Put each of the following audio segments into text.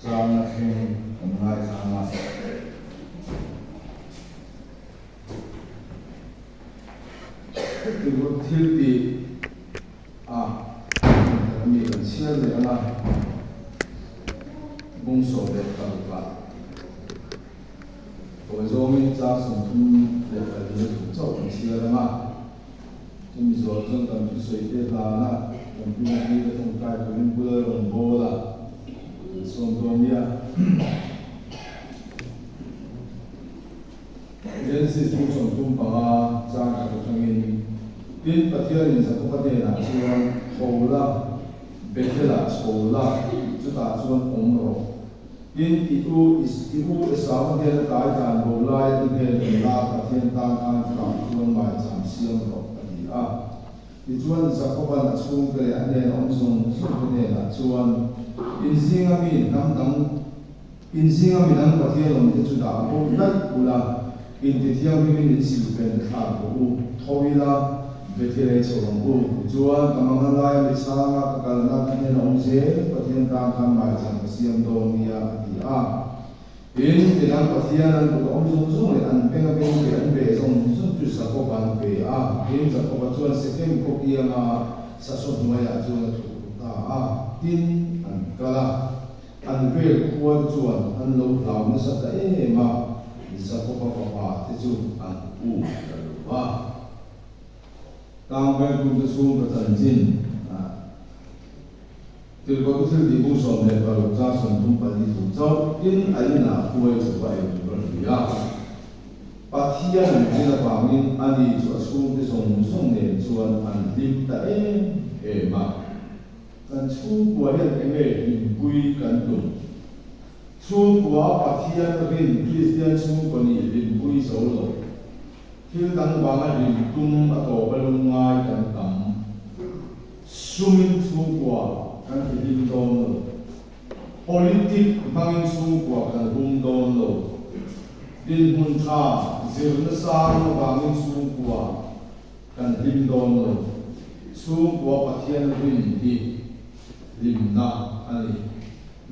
Trang Kinh Ngay Sang Từ lúc thiếu bị mình cần chia để là bung sổ để tạo ra tôi rồi mình ra sản phẩm để phải được cho mình chia ra mà chúng mình rồi chúng ta cứ suy nghĩ là chúng mình đi cái thông cái của mình vừa đồng bộ là xong rồi nha Genesis bung sổ tung bằng trang cái của mình tin bắt đầu nhìn sang các cái là chuyện khổ là Bethela khổ là chúng ta chuyện ổn rồi tin itu esau dia tai dan bolai tu dia la pathian tang kan kam chuan mai cham siam ro ani a ti chuan zakoba na chung ke ane om sung su ne na chuan insinga mi nam pathian lom te chu da ko dai ula in ti thiam mi min sil pen kha ko thowila Bethela chawang u chuan kamanga lai mi sanga ka na ne om je pathian tang kan mai cham siam do nia in tinang pathian an ko om zum zum le an penga penga be an be zum zum tu sa ko ban be in sa ko chuan second ko kia ma sa so mai a chuan tu ta tin an kala an be ko chuan an lo law na sa ta ma sa ko pa te chu an u wa tang ben ku te chu ka tan jin từ có cái thứ đi bung sòm này vào ra sòm tung phần đi thủ châu in ấy là quay trở về được rồi à bà thiên này là bảo nên anh đi chỗ xuống cái sông này chuan anh đi tại mà anh xuống qua hiện cái này hình quy cán tụng xuống qua bà thiên hình Christian xuống qua này hình quy xấu rồi khi đang bảo anh hình tung ở tổ bên long ngai cán tắm xuống qua kan hidin don lo politik bangin sung kwa kan bum don lo din hun tha zir na sa no bangin sung kwa kan hidin don lo sung kwa pathian rin hi lim na ani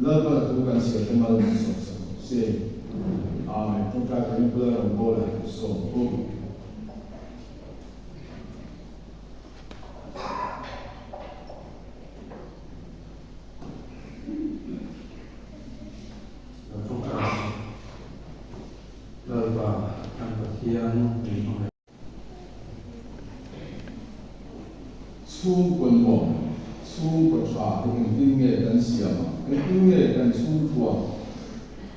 la ba tu kan sia te mal so se amen tu ka kan pula ro bola so ko Chung quân mộng, chung quân trả thì mình kinh nghệ gần xiêm, cái kinh nghệ gần chung của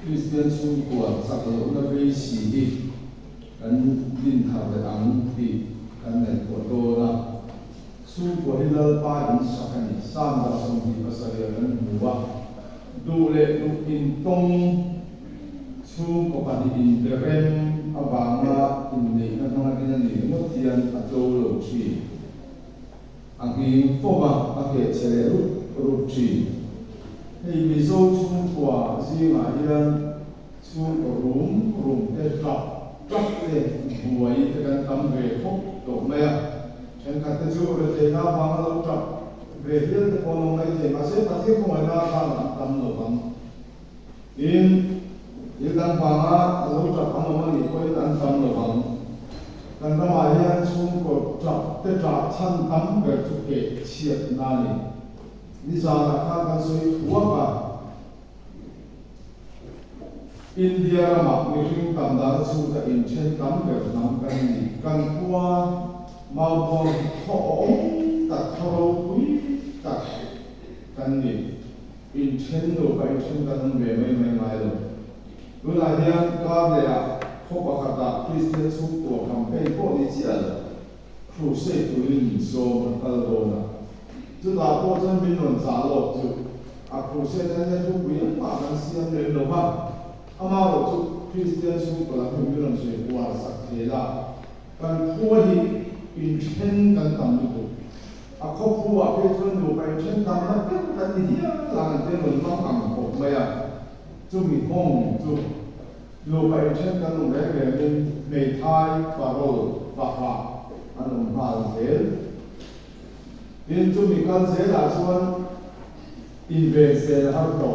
Christian chung của sắc lỗ là về sĩ đi, gần linh thảo để ăn thì gần này của tôi là chung của Hillel ba đến sắc này, sam là xong thì có sẽ gần mua, đủ lệ đủ in tông chung của bạn in beren, abanga in này các thằng anh em này mất tiền ở đâu lỗ chi anh phô mà anh kể chế rút chỉ thì ví dụ chung của gì mà yên chung của rúm cái trọc để buổi cái căn tâm về phúc tổ mẹ trên các cái chỗ để thấy nó vắng lâu trọc về phía cái con này thì mà sẽ phát hiện không ai ra làm tâm nữa vắng in đang vắng lâu trọc không mà nghỉ quay đang tâm nữa vắng kan ramai yang chung ko trap te tra chan tam ver chu ke chiat na ni za la kha kan soi thua ka India ma mi ring tam da chu ta in chen tam ver nam kan ni kan kwa mau bo tho ta thoro pui ta kan ni in chen do bai chen kan ve mai lo lu la hian ka le a khop a khata Christian chung của campaign ko ni chia la crusade tu in so man kal do na chu da ko chan bin non sa lo chu a crusade na chu bi ma kan siam le lo ma ama lo chu Christian chung ko la bin non se kwa sak the la kan khuwa hi in chen kan tam ni ko a khop khuwa pe chon do bai chen tam na pe kan ni hi la kan te non ma am ko ma ya chu mi hong chu lô bay trên căn lồng đấy về bên ngày thai và rồi và anh lồng vào dễ nên chúng mình căn dễ là chuan in về xe là hấp thụ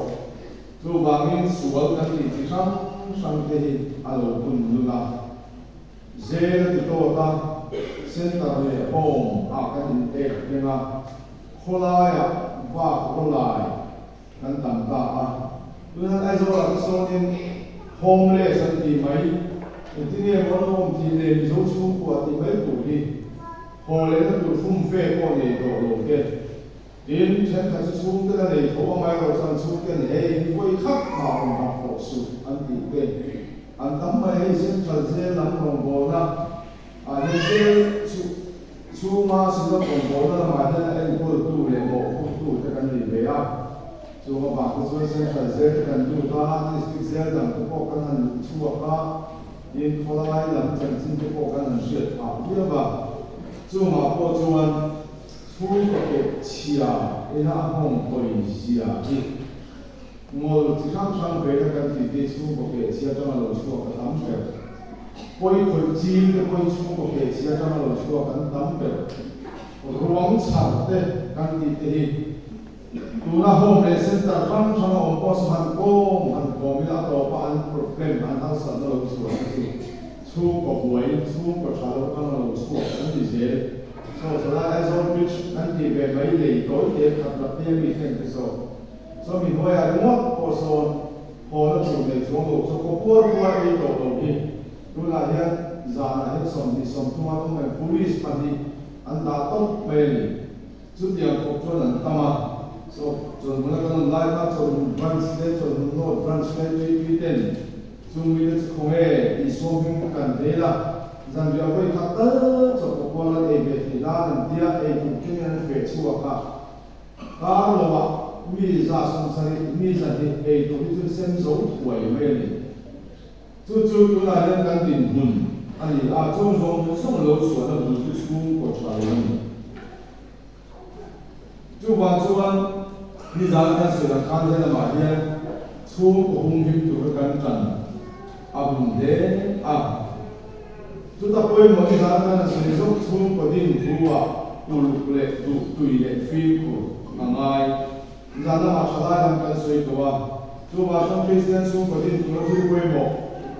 chu wangin sual kan ti chi sang sang te hi alo kun lula zel ti to ta center le home a kan in ek denga kholaya wa kholai kan tam ta a tuna ai zo la so in homeless an ti mai ti ne mon hom ti le zo chu ko ti mai tu hi hole na tu fum fe ko ne do lo ke in chen ka chu te na le tho mai ro san chu te ne ei koi khak ma ma ko su an ti pe an tam mai sen chal ze lam rong bo na a ne se chu ma su lo rong bo na ma ne ai ko tu le mo ko tu te kan ni be a chu ma ba ko so sen chal ze te kan tu ta ni sti ze dam ko kan han chu ka in kholai lam chen sin ko kan han she a ya ba chu ma ko chuan thu ko ke chia ina hong koi sia hi ngol chi kham sang ve ka kan ti te chu ko ke chia ta lo chu ka tam pe koi khoi chi de koi chu ko ke chia ta lo chu ka tam pe ruang cha te kan ti te hi tu na home le center kham sang on pos han ko mi la to pa an problem an ha sa lo chu chu ko buai chu ko cha lo kan lo chu kan ti ze so that as on which anti be mai le to te khat la pe mi ten so mi hoya mo ko so ho lo chu le chu lo so ko por ko ai to hi tu la ya za na he som tu ma ko mai police pa ni an da to me ni chu dia ko cho nan ta ma so mo na kan lai ta cho branch le cho no branch le pi ten chu mi le ko he I so hing kan de la zan dia ko khat ta cho ko la e be ti la nan dia e tu kin an fe chu ka lo wa mi za song sai mi za ni e to bi chu sem zo tuai me ni chu la len kan din hun ani a chong song lo chu na bu chu ko cha lo ni chu wan ni za kan se la kan de ma dia chu ko hung him tu kan chan a bun de a tu ta poi mo ni sa na se zo chu ko din tuwa tu le tu ile feel ko angai za na ma chala lam kan soi to wa tu ba song Christian chu ko din tu lo tu poi mo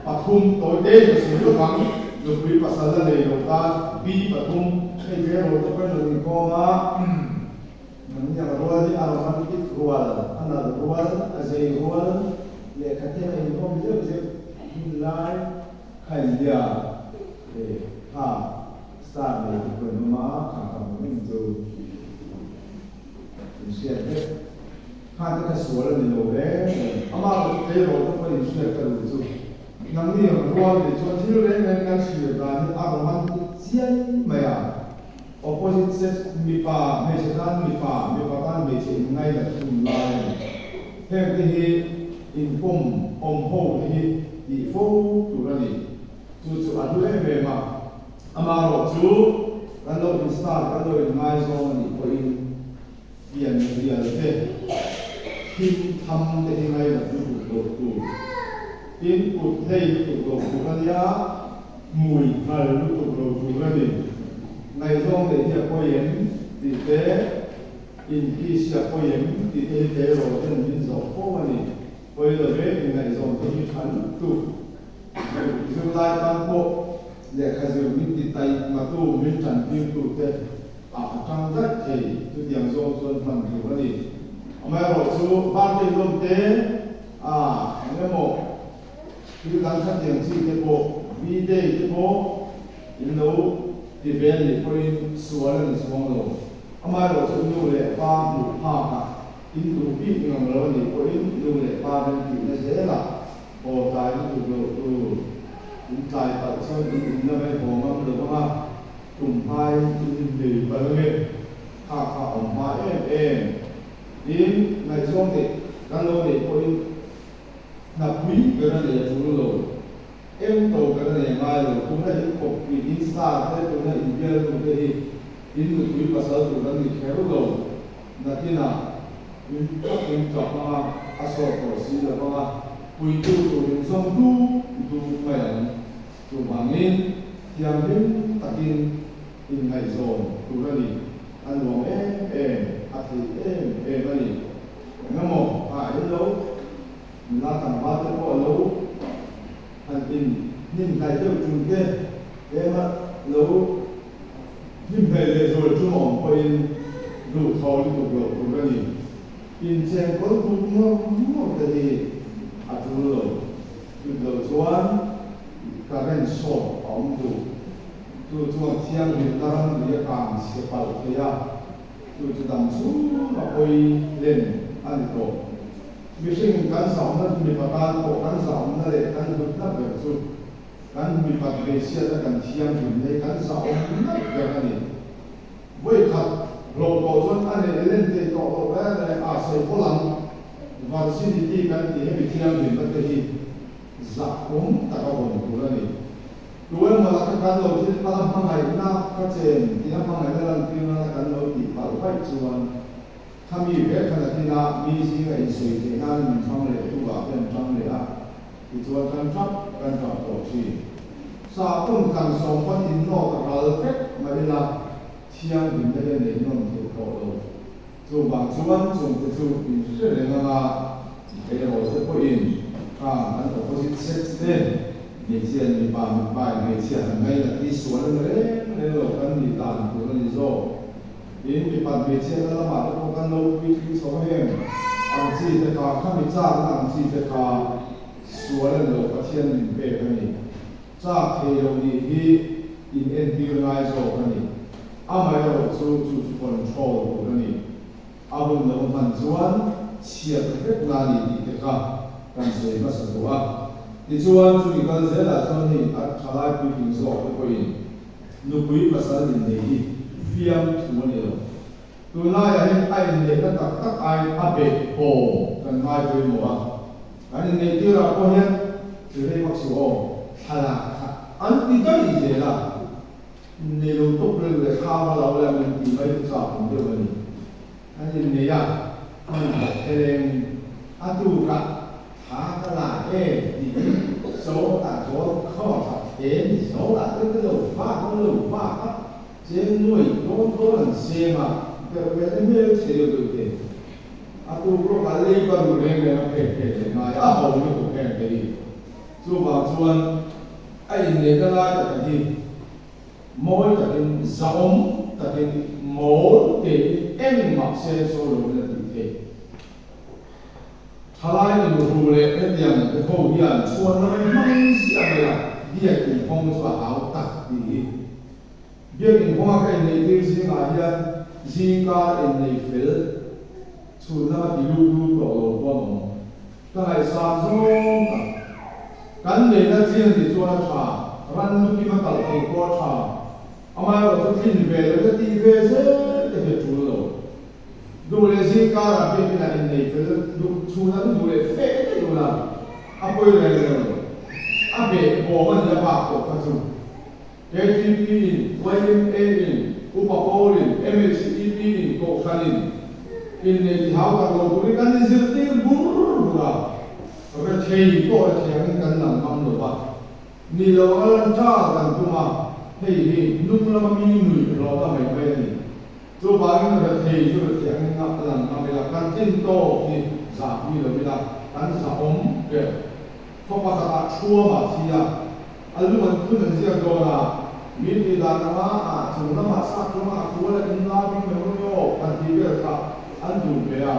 pathum to de se lo bang lo pri pasala le lo ta bi pathum ei je ro to ko ni ko ma man ya ro di ala man ki rual ana rual azai rual le khatena in ko je lai khan dia ha start le ko ma ka ka mo zo sia te ha ta ka suala ni lo le ama ko te ro to ko ni sia ka lo zo nang ni ro wa le cho ti lo le ngan kan sia da ni a ro man jian ma ya opposite sex mi pa me se dan mi pa tan me se ngai la tu lai he te hi in pom om ho hi di fo tu ra ni chu a du le me ma ama ro chu kan lo in start kan lo in ngai zo ni ko in pian te hin tham te ngai la tu in put hei tu lo tu ra ya mui hal tu lo tu ra ni ngai zo de ya ko yen ti te in ki sia ko yen ti te ro ten min zo ko ma ni ko lo ve ngai zo te ni chan tu zu lai tan ko le kha zu min ti tai ma tu min chan pi tu te a chang da te tu diang zo zo man tu ra ni ama ro chu ba te lom te a ne mo tu dan kha diang chi te ko vi de te ko in lo ti ven ni ko in sual ni suang lo ama ro chu nu le pa mu ha ka in tu pi ngam lo ni ko in nu le pa ben ti na se la o tai tu lo tu in tai ta so in na me ho ma lo ma tum pai in de ba me ha om ma in nai song de kan lo ni ko in na pi ga na le tu lo em to ga na le ma lo tu na in ko pi in sa te tu na in bia lo te in tu pi pa sa tu na ni khero lo na ti na in to in to ma a so ko si la ma pui tu in song tu mai an tu bangin tiang din takin in ngai zo tu na ni an lo a thi ba ni ngamo a in lo là thằng ba tới có lâu hành tin nhìn thấy được chúng kia em á lâu nhìn thấy rồi chúng ông phải đủ thầu đủ độ của cái gì in xem có đúng không cái gì à chúng rồi chuan cái bên số ông đủ tu chuan thiang mình ta đang đi làm sẽ bảo thế à tu đam xuống mà ôi lên anh tổ vì sinh căn sáu nó bị bắt tan của căn sáu nó để căn được nắp về xuống căn bị bắt về xe là căn thiang mình để căn sáu nắp về cái này với thật lộ tổ chuan anh để lên để tổ lộ ra để à sẽ có làm và xin đi căn thì bị thiang mình bắt cái gì giả cũng ta có hồn của nó này đối mà là cái căn đầu tiên ta làm hàng ngày na các trên thì làm hàng ngày là tiền là căn đầu tiên bảo phải chuan tham dự về khả năng là mi sinh cái sự thì ngay mình phong lệ tu bảo bên trong lệ à thì chuan căn chấp tổ chức sa cũng cần sống quan in nó là phép mà là thiang mình đây là nên nó thì có đâu dù bằng chuan dùng cái chú mình sẽ là cái đó sẽ có in anh opposite sex then ni chian ni pa mi pa ni chian ngai la ti suan le lo kan ni tan ko ni zo in mi pa mi chian la ma ko kan lo pi so hem ang chi te ka kha mi cha ang chi te ka suan lo pa chian ni pe ka ni cha the lo ni hi in en ngai zo ka ni amai lo chu control ko ni abun lo man chuan chia te na ni te ka kan se ma sa wa ti chuan chu ni kan se la chuan ni a thalai pi ping zo ko in nu pui pasal din nei fiam thu ni lo tu na ya hin ai ne ka tak ai a be ko kan mai pui mo a kan nei ti ra ko hian ti re mak su o hala an ti ta ni se la ne lo to pre le kha ma la la min ti mai sa pum de ni an ni ne ya man ta elen a tu ka cái là cái số là số khó thật đến số là cái lẩu pha á trên nuôi có lần xe mà cái mấy xe được thì à tu có cái lấy con người này nó kể mà à hầu như cũng kể cái gì chú bảo chuan anh này cái là cái gì mỗi cái giống cái mỗi cái em mặc xe số lượng là gì Thalai ni luhu le etiang ke ho hian chuan na mai sia me la dia ki phong chu hau tak ti dia ki phong ka nei ti sing a hian zinga in nei fel chu na ti lu to lo to mo ta lai sa zong kan nei na chian ti chuan tha ran lu ki ma kal thei ko tha amai ro chu thin ve le ti ve se te he chu loดูเลยสิการะเป็นที่ไหนในฟิลดูชูนั้นดูเลยเฟะดูละอ่ะไปเลยอ่ะเบะบอกว่าจะปากตกกระสุน KTP วายเอ็มเออุปกรณ์ MSCP โกขันอินในที่เขาการลงทุนกันในสิ่งที่บุรุษละเราเทียบก็เทียบกันหนังคำหรือว่านี่เราอันจ้ากันตัวมาเฮ้ยนุ่มละมีหนุ่ยเราทำไมไม่ได้chú bảo những người thầy chú được tiếng ngọc lần mà mình là căn tin tô thì giả như là mình là căn giả ống để không bao giờ chua mà thì à anh lúc mình cứ nhận diện rồi là mình thì là nó chúng nó mà sát chúng nó chua là in la mình mới có căn tin biết là anh dùng về à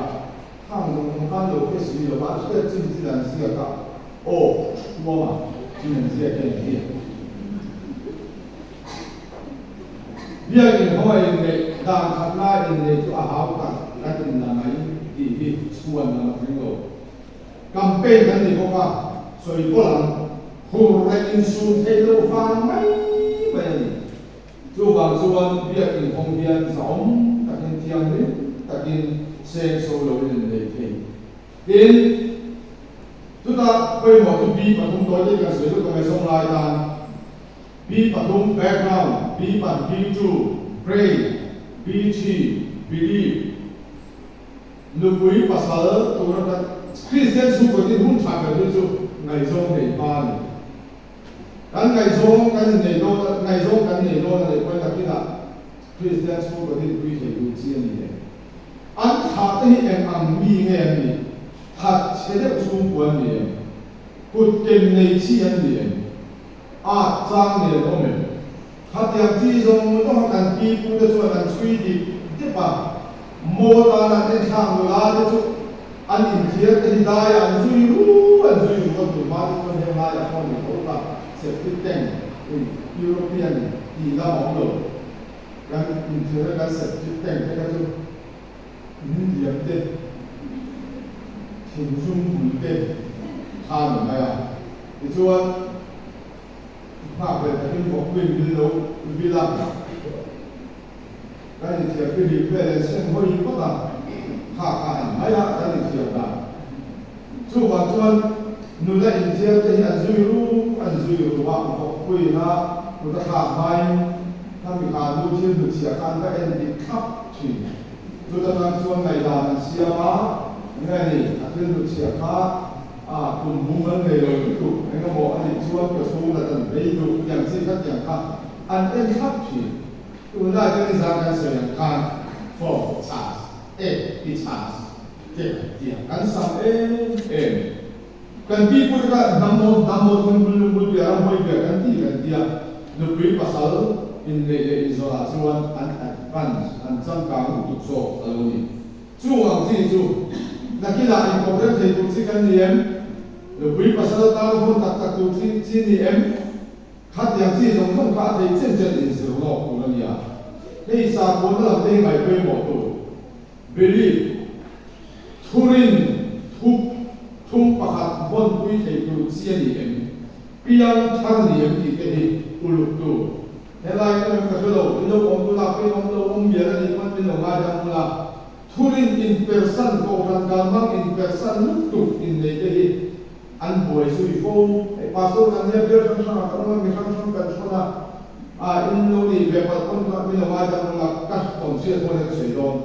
thằng dùng căn đầu cái gì là bạn sẽ chính chỉ là gì cả ô chua mà chỉ nhận diện cái gì bây giờ thì không ai để đang khát lại để cho áo cả các tình là mấy thì xuân là cái đồ campaign cái gì không à rồi có làm hồ lại in xuân thay đồ vàng mấy vậy chú vàng xuân bây giờ thì không hiện sống các cái thiêng đấy các cái xe số lối để thì đến chúng ta quay một cái bi mà không nói đến cái sự của người sống lại là bi patung background bi pan bi chu pray bi chi believe lupui pasal tu nak Christian su ko tin hun thak ka chu ngai zong nei pa ni kan ngai zong kan nei do nei ko ta kina Christian su ko tin pui thei du chi ni ne an tha te hi em am mi nge ni tha chế đẹp chung quan niệm cột kem này chi anh niệm trang niệm ông mình hạt yang chi giống nó học cần pi cũng được cho cần suy đi tiếp vào mô ta là nên sang người ta đấy chứ anh in thiệt cái đại anh duy con tụi má đi con em lại con mình cũng là sẽ tiếp tên European thì ra mỏng rồi cái in thiệt cái sẽ tiếp tên cái đó chứ những điểm tên hình dung mũi tên than ở đây à thì cho về cái bộ quyền đi đâu vì làm cái gì thì cái gì về sinh hoạt có là khá hẳn mấy ạ cái gì thì là chú hoàn toàn nụ lại in thiệt thì anh duy ru bạn học quyền ha người ta khá mai tham bị khá lưu thiên được chia khăn các em bị khắp thì chú ta đang cho ngày làm xia má ngay này thiên được chia khá cùng buôn bán nghề rồi tiếp tục anh có bộ anh đi cho cái số là tận đây đượcอย่างที่cácอย่างkhác anh em khắp thì tôi đã cho nên rằng cái sựอย่างkhác for charge đi charge tiền cái sao kan pi pun ka namo thun bul bi aram hoi be kan dia no pi pasal in le izola chuan an advance an chang kang tu so aloni chu ang thi chu nakila in program thei tu chi kan niam no pi pasal ta hon tak tu chi ni em khat yang chi jong thong kha thei chen in se lo ko la nia nei sa ko la te ngai pe mo tu believe thurin thup thung pakhat bon pui thei tu sia ni em piang thang ni em ti ke hi uluk tu helai ko ka lo ino om tu la pe om lo om bia ni man tin lo ga jang la thurin in person ko ran ga mang in person luk tu in nei ke hi an boy su i fo e pastor kan ne bia kan sa ka ma mi kan kan chona in lo ni be pa kon ka mi lo ga jang la ka kon sia ko ne sei don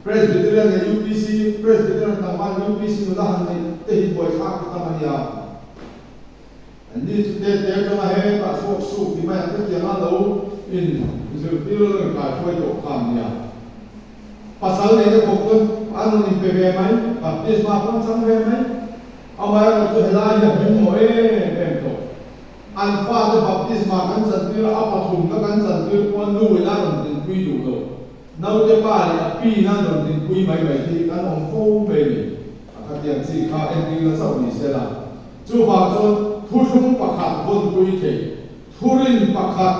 Presbyterian na UPC, Presbyterian na man UPC no lahan ni tehi boy khak ta mania. Andi tu te to na he ta sok su di mai te ya lo in zu pilo no ka khoi to kham nia. Pasal ne ko kon anu ni pe ve mai, baptisma kon sam ve mai. Amai no tu helai ya bin mo em to. An fa de baptisma kan san tu apa thum ka kan san tu kon lu la ron tin quy du lo. Nau te pa le pi na don tin kui mai mai ti kan ong fo be ni ka tiang chi kha en ti la sau ni se la chu ba chon thu thum pakhat bon kui the thurin pakhat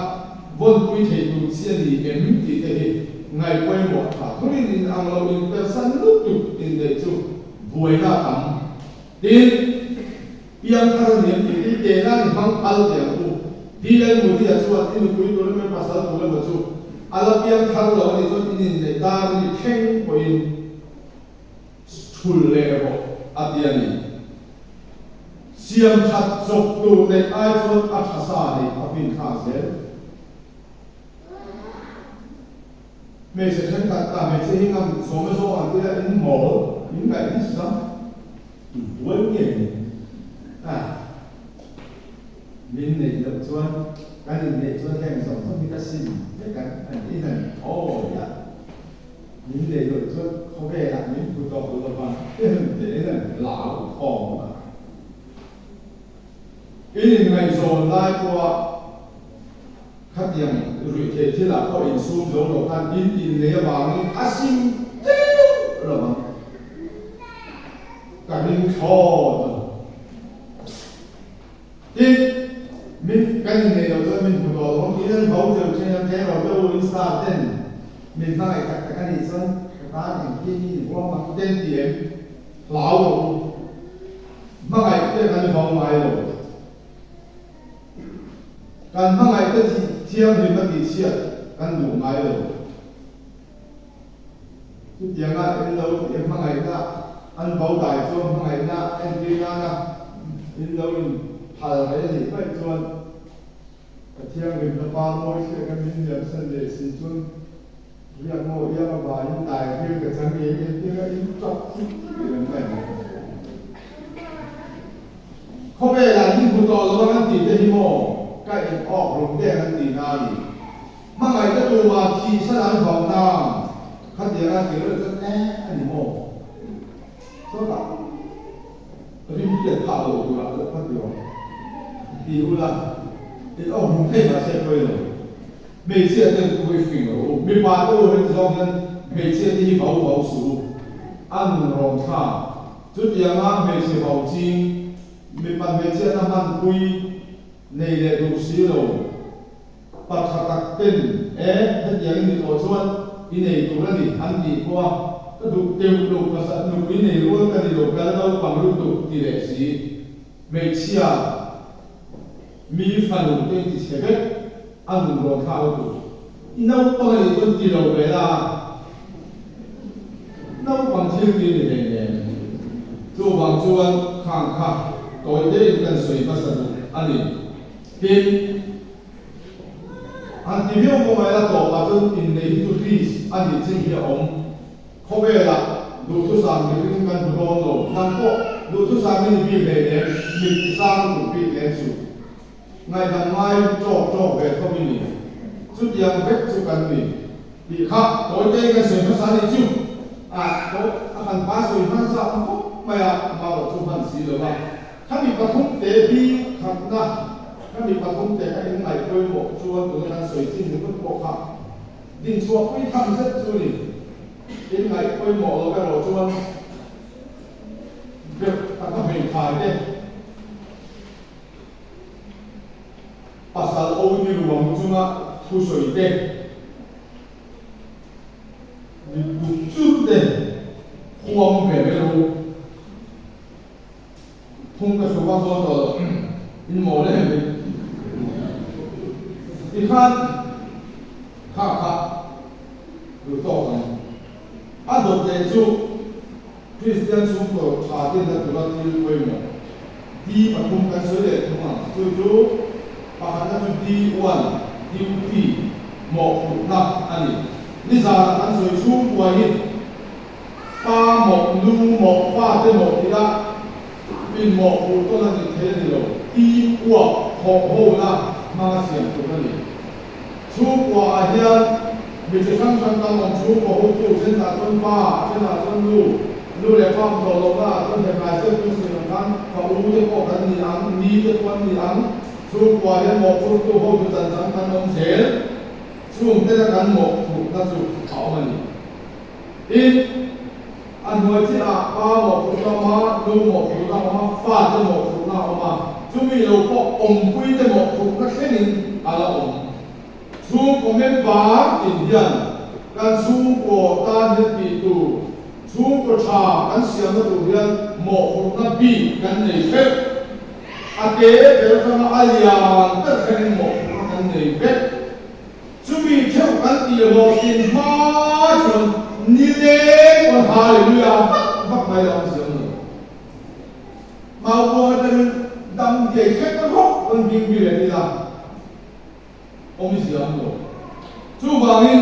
bon kui the tu sia ni em ti te hi ngai poi mo tha thurin in ang lo in person lu tu in de chu buai na tam tin piang thar ni ti te na ni mang al de ku di le mu ti a chu a tin kui to le me pasal tu le mo chu alapian thar lo ni so in le ta ni theng ko in thul le ro atiani siam that jok tu le ai chon a thasa ni apin kha se me se chen ta ta me se hingam so me so an ti la in mo in ga in sam wen ni min ne lo chuan cái gì để cho thêm dòng không biết xin để cái ý này dạ những để rồi cho không về lại những cuộc trò của bạn cái để là lão khổ mà ý ngày rồi lại qua khách hàng rồi thế thì là có in xuống rồi nó ăn in lấy vàng asin rồi mà cái mình khó đi mình cái này đầu tiên mình phụ thuộc không chỉ là hỗ trợ cho nhân thế rồi đâu in sa tên mình nói cái này xong cái những cái gì cũng bằng tên tiền lão rồi mà ngày cái này phòng ngoài rồi còn mà ngày cái thiêng thì nó bị chết còn đủ ngoài rồi cái tiếng là in lâu thì mà ngày ta ăn bảo đại cho mà ngày ta ăn kia na in lâu thà cái gì phải chọn thiêng mình nó bao môi sẽ cái mình nhận sân để xin chọn việc ngồi yên mà bài những tài như cái sáng ý cái in chọc cái này không phải là những phụ trò nó ăn tiền để mua cái in ọc lồng đen ăn tiền nào mà ngày cái đồ mà chỉ sẽ ăn phòng nào khách tiền ăn tiền rồi rất anh mua số đó rim kia thả đồ của bạn rất phát biểu thì u là thì ông không thấy mà sẽ quên rồi mấy chiếc tên của cái phim rồi mấy bạn tôi hay do nhân mấy chiếc đi bảo số ăn rong thả chút tiếng á mấy chiếc bảo chi mấy bạn mấy chiếc năm ăn quy này để đủ xí rồi bắt khắc tên hết những gì tổ chuan cái này tụi nó đi ăn gì qua cái đủ tiêu đủ và sản đủ cái này luôn cái này đủ cái đâu bằng đủ đủ thì để gì mấy chiếc mi phần đủ tên thì sẽ biết ăn rong thả đủ nấu bằng cái con tí đầu về là nấu bằng chiếc gì để này chú bằng chuan khang khang tối đây cần sưởi mà sản anh đi Kim anh tìm hiểu một là tổ bà chân in này tu trees anh đi trên kia ông không về là đủ thứ sang cái cái căn thủ đô rồi năm cô đủ thứ sang cái bị về đấy bị sang đủ bị lên xuống ngày tháng mai cho về không bị chút tiền phép chút cần bị khác tối đây cái sưởi nó sáng đi chứ tối anh ba sưởi nó sao không mày mà ở chung hành xí rồi màถ้ามีประทุกเตพี่ขับนะถ้ามีประทุกเตไอ้ไหนเคยหมกชวนตัวนั้นสวยจริงหรือมันบอกขับดินชัวไม่ทำเสร็จช่วยไอ้ไหนเคยหมกเราไปเราชวนเก็บตั้งแต่เป็นขายเนี่ยภาษาโอ้ยรวมจุมาผู้สวยเด็กดูจุดเด็กความเผ็ดไม่รู้通过手工做的阴谋论，你看，有道理。按照这就，Christian 中国查定的主要经济规模，第一把通跟水的通啊，就把那就D1、DP 模糊那安尼，你啥跟水出过去，把模路模化的模的啦。เป็นหมอกตัวนั้นเทนี่เราตีกว่าหอกโหนะมาเสียงตัวนั้นชูกว่าเฮียมีจะขั้นขั้นตอนของชูกว่าหูตู้เส้นตาต้นป้าเส้นตาต้นลูเรียกว่าโดนลงว่าต้นเห็นลายเส้นตู้เส้นกันเขาอู้จะพอกันนี่อันนี้จะวันนี่อันชูกว่าเฮียหมอกตัวตู้หูจะจันกันลงเสียชูเทศกันหมอกถูกนั่นชูเขามันอีอันหัวที่อาป้าหมกตัวมาดูหมกตัวมาฟาดจะหมกตัวมาจุมีเราก็อมคุยจะหมกตัวนักแค่นี้อะไรอมชูก็ไม่บาดอินเดียนการชูก็ตาเห็นปีตูชูก็ชาการเสียงตัวเรียนหมกตัวนักบีกันในเฟสอาเกะเดี๋ยวทำอะไรอย่างก็แค่นี้หมกตัวกันในเฟสจุมีเท่ากันตีหอกกินมาจนนี่เด็กคนหายเรือฟักไม่ลองเสียงเลยมาวัวจะดำเด็กแค่กระทบมันบินไปเลยนี่ละอมเสียงเลยชูบางนี้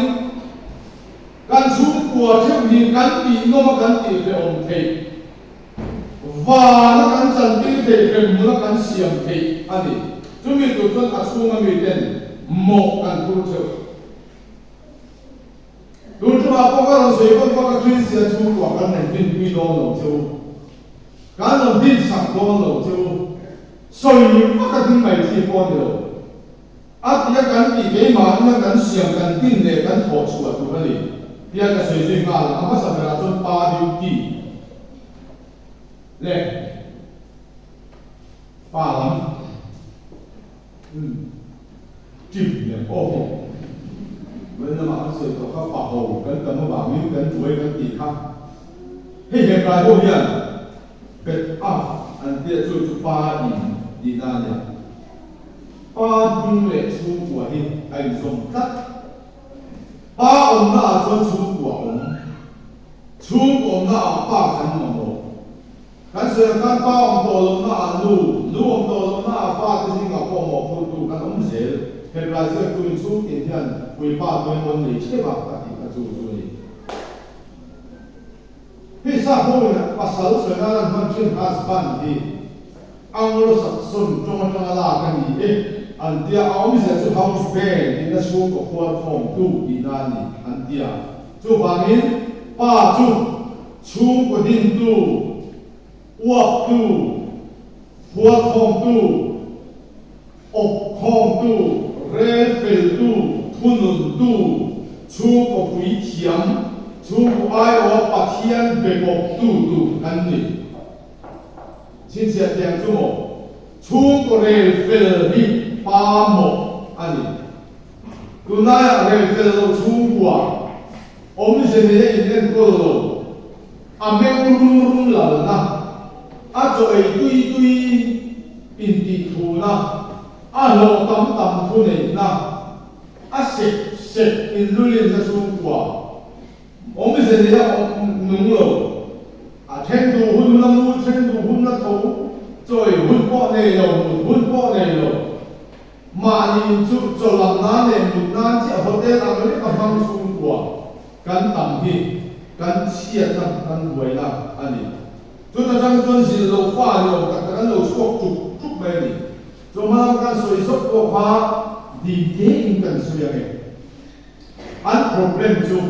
การชูกัวเที่ยวหินกันตีโน้มกันตีเป็นอมเทว่านักการจันทร์ตีเป็นมูลการเสียงเทอันนี้ชูมีตัวต้นอาชูมันมีเด่นหมกกันทุกเช้าดูที่ว่าพวกเราสวยพวกเราคริสเตียนชูกว่ากันในดินมีโดนหลงเจ้าการเราดินสักโดนหลงเจ้าสวยพวกกันที่ไม่ที่ปนเดียวอาทิตย์กันปีเกมาเนี่ยกันเสียงกันดินเนี่ยกันถอดชัวตัวนี้ที่จะสวยๆงานอาภาษาเวลาจนปาดิวตีเล่ปาลังจิ้มเนี่ยโอ้โหเวลามาเสร็จก็เข้าป่าโหกันแต่เมื่อบ่ายนี้กันรวยกันตีข้างให้เห็นรายพวกนี้เป็นอันเดียจุดป้าดีน่าเนี่ยป้าดูเล็กชูหัวที่ไอ้สมทัดป้าองค์น่าจนชูหัวองค์ชูองค์น่าป้าขันมโนกันเสียกันป้าองค์โตลงน่าลูองค์โตลงน่าป้าที่สิงคโปร์หมอกคนดูกันต้องเสียเห็นรายเสื้อคุณชูกินยันคุยป้าเป็นคนหนีใช่ป่ะปฏิบัติจูนี่ที่ทราบพวกนี้ภาษาสวยงามมันชื่อฮัสบันที่อังโลสักส่วนจงลากันนี่อันเดียเอาไม่เสียสุภาพสเปนที่นั่นชูกับควรของตู้ดีนานี่อันเดียจูบางนี้ป้าชูกับดินตู้อ uap tu, huat hong tu, op hong tu, re fel tu, thunun tu, chu ko pui thiam, chu ko ai o pathian be bok tu kan ni. Chin sia tiang chu mo, chu ko re fel ni pa mo ani. Kunaya re fel lo chu kwa, om se me in ko lo, ameng rum la na, a zo ai tui in ti thu na, a lo tam thu nei na, a sek in lulin na chu kwa. Om se me om nung lo, a then du hun na mu then du hun na thâu, rồi hun po nei lo. Mà nhìn chụp cho làm ná này một ná chỉ ở hotel làm cái cái băng xuống của căn tầm thì căn chia năm căn buổi năm anh ấy chúng ta trong chuyến gì lâu pha nhiều các cái lâu chụp chụp mấy đi cho mà cái soi sốt của pha đi thế in cần soi này anh problem chụp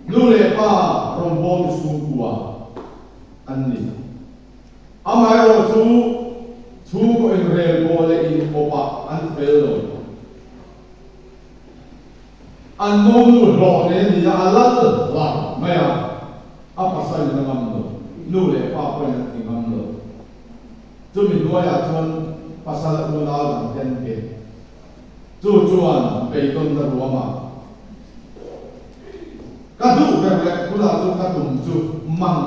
lưu lệ pa rong bom xuống của anh ấy amai ở chú ko in rel ko le in opa an fel lo an mo nu lo ne ni ya la la ma ya apa sai na ngam lo nu le pa ko na ti ngam lo chu mi no ya chon pasal mo na la ten ke chu chuan pe ton na ro ma ka du ka le ku la chu ka tum chu mang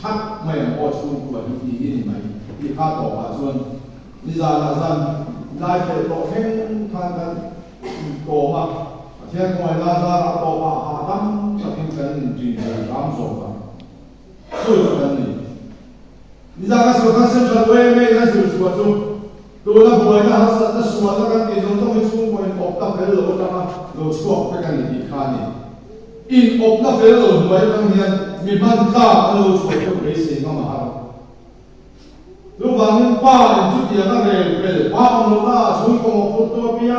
thak ma ya o chu ko ni ni mai ti ka to pa chuan đi ra là rằng lại phải tổ thêm tham gia tổ mà theo ngoài ra tổ mà hạ tâm cho thêm cần chỉ là làm số mà số là cần gì đi ra cái số các sinh hoạt về mấy cái sự số chung tôi là buổi là học sinh số là cái cái trong trong số buổi học tập về lỗ ra mà lỗ số cái cái gì khác này in học tập về lỗ buổi trong hiện mình ban ta lỗ số cái cái gì mà lúc mà mình ba chút tiền nó về ba ông nó xuống có một phút tôi biết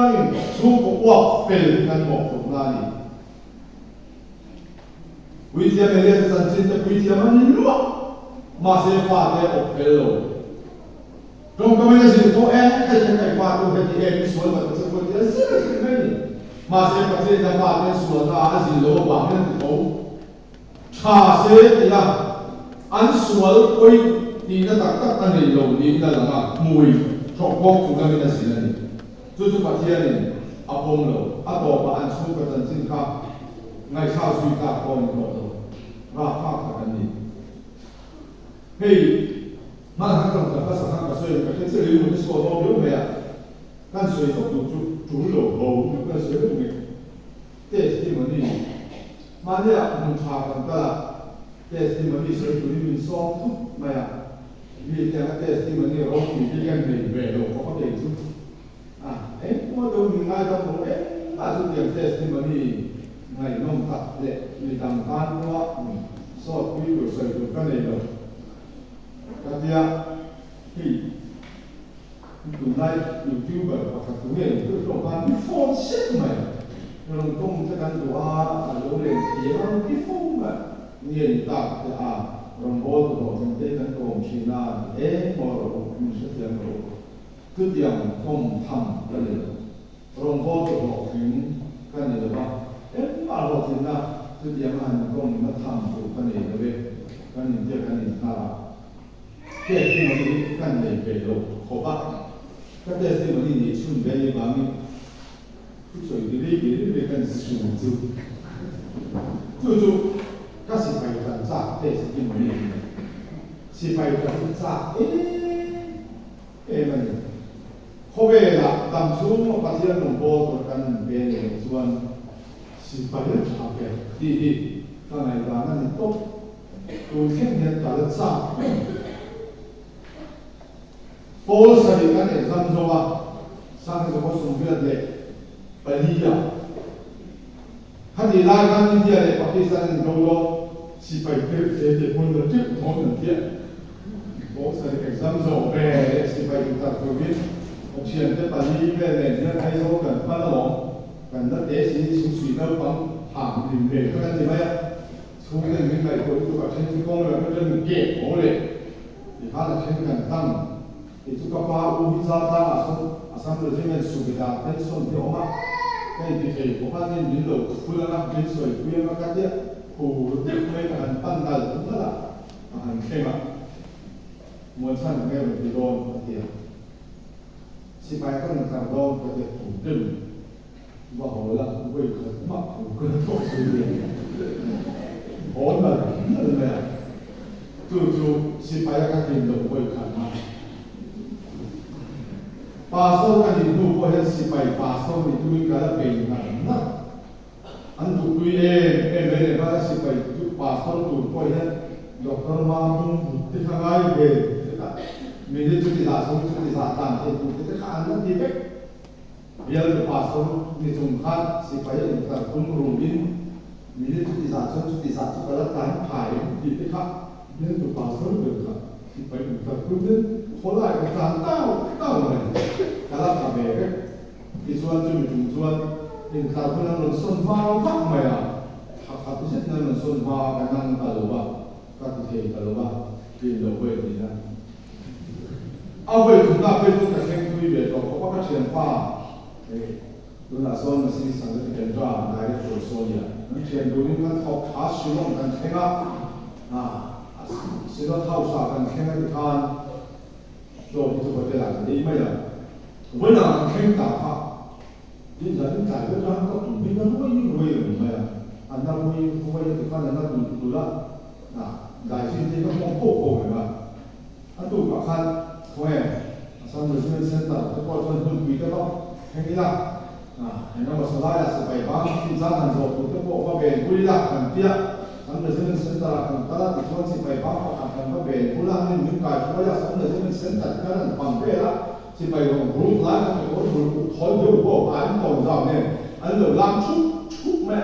xuống có quá về cái một phút này quý tiền này là sản sinh từ quý tiền mà nhiều mà sẽ phá để ổn về rồi trong cái này thì có em hay là cái phá của cái em số mà sẽ có tiền sẽ là cái này mà sẽ có thể là phá cái số là gì lỗ bằng cái tổ cha sẽ là ăn số ôi đi nó tắc anh này lâu đi nó là mùi thọ bốc chúng ta mới là gì này chú bát thiên này áp bông lâu áp bò và ăn xuống cái chân sinh khác ngày sau suy cả con nó lâu ra khác cái này hey mà hàng trong các sản phẩm các sợi các cái liệu một số đó biểu mẹ các sợi tóc chủ lâu lâu các sợi cái này testimony mà này mình查กันก็ testimony sợi chủ mình so mà vì thế cái testimony đó thì cái người về đâu có thể giúp ấy mà đâu mình ngay trong đó ấy là giúp điểm testimony ngày nông tập lệ vì tầm tan quá so với điều sợi của cái này rồi cái kia thì tụi này YouTuber hoặc là tụi này cứ trộn ăn cái phone shit mà rồi công cho căn đồ lỗ lên thì cái phone mà nhìn tập thì rong bol tu trong thế kan công China mà rồi cũng sẽ tiền rồi cứ tiền công tham cái này rong bol tu cũng cái này là mà rồi thì na cứ tiền hành công nó tham tu cái này là về cái này cái này là cái cái này về rồi khó bắt cái cái này thì chúng về như vậy cứ rồi đi cái sử dụng chú các sự phải phản xạ để sự kiện này sự phải phản xạ cái mình không về là tầm xuống một phát hiện đồng bộ của căn về này xuân sự phải rất là cái đi cái này là nó tốt tôi khen nhận cả rất xa bố sẽ đi cái này sang rồi sang cái có dùng cái này phải đi à hadi lai kan India le Pakistan dolo si pai pe te pun de tip mon de tie bo sa de exam zo be si pai ta ko vi o chien te pa ni be le ne ai zo kan pa la long kan da te si su sui na pang ha ni be kan ti mai su ne min mai ko tu ka chen ti kong la ko de ke o le Ikan akhir kan tang itu kapal wisata asam lejimen subida pension di oma kan di bukan di dulu pulang pension pulang kerja mereka pandal pula akan kena muatan mereka di dalam kerja supaya kan karbon kerja tulen bahwa gue kerja gue tuh sendiri orang mana tu supaya kan hidup gue kan pasal kan hidup gue supaya pasal itu kalau pengen antuk tu mere pada supaya itu pasal tu gue dokter mampu dikangai be mede tu tidak tahu itu kita kan anda tidak biar pasal dicungkat supaya kita pun rutin mede tu tidak kalau kan hari kita nên tụi bà sớm được rồi thì phải được tập trung đến khối lại cái sáng tao này cả là cả về cái thì xuân chúng thì tạo cái năng lượng xuân vào phát mày học cái chất năng lượng xuân vào cái năng cả lúa các thể cả lúa thì đầu về thì là về chúng ta về chúng ta xem quy về có các trường khoa tôi là xuân mà sinh sản xuất hiện ra đại để tổ số nhà nó chuyện đối với các học khá sử dụng cần thế nàoสิ่งที่เขาสร้างกันแค่ในทางโจทย์ที่จะเป็นหลักนี้ไม่หรอกเวลาแข่งต่างภาคยิ่งจะยิ่งจ่ายก็จะก็ถูกไม่ก็ไม่ยิ่งรวยหรือไม่อันนั้นรวยรวยที่เขาเนี่ยน่าดูละได้สิ่งที่เขามองโค้งเลยว่าอันตัวกับคันเขาเองสามเดือนเส้นต่างจะพอจนถึงปีก็ต้องแค่นี้ละเห็นไหมว่าสลายสบายบ้างที่สร้างกันโจทย์ตัวก็ว่าเป็นบุรีรัมย์กันเตี้ยsampai zaman sebentar kalau tuan si bayi bapa akan berbeda pulang ni muka supaya sampai zaman sebentar kan pampera si bayi orang buruk lah kan orang buruk thoi jauh bawa ayam kau jauh ni anda lam cup mai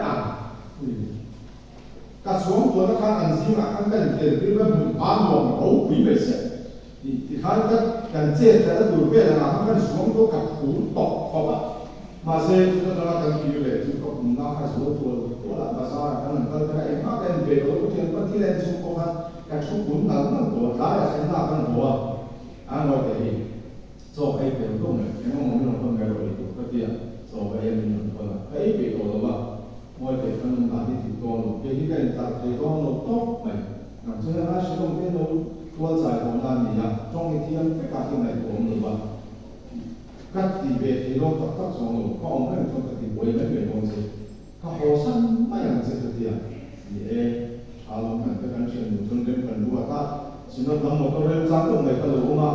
kasuang tuan kan anjing akan kan dia kan bangong au bui besar di kan kan jet ada dua bela akan kan suang tu kat pun tok apa masih kita dalam kan kiri cukup mengakas betul wala bahasa kan kalau kita emak kan betul kita pasti lain cukup kan cukup nang buat lah saya nak kan buat anu tadi so ai betul ni memang orang orang betul itu betul ya so ai betul ai betul lah moi betul kan tadi itu jadi kan tak betul tok mai nah saya rasa kalau kita tuan saya orang ni ya 中一天非常进来我们吧các tỷ về thì lo tập tác xong rồi có ông ấy trong cái buổi mấy người con gì các hồ sanh mấy anh sẽ thực hiện thì làm cái chuyện trong cái phần đua ta xin nó làm một cái đơn giản của người ta luôn mà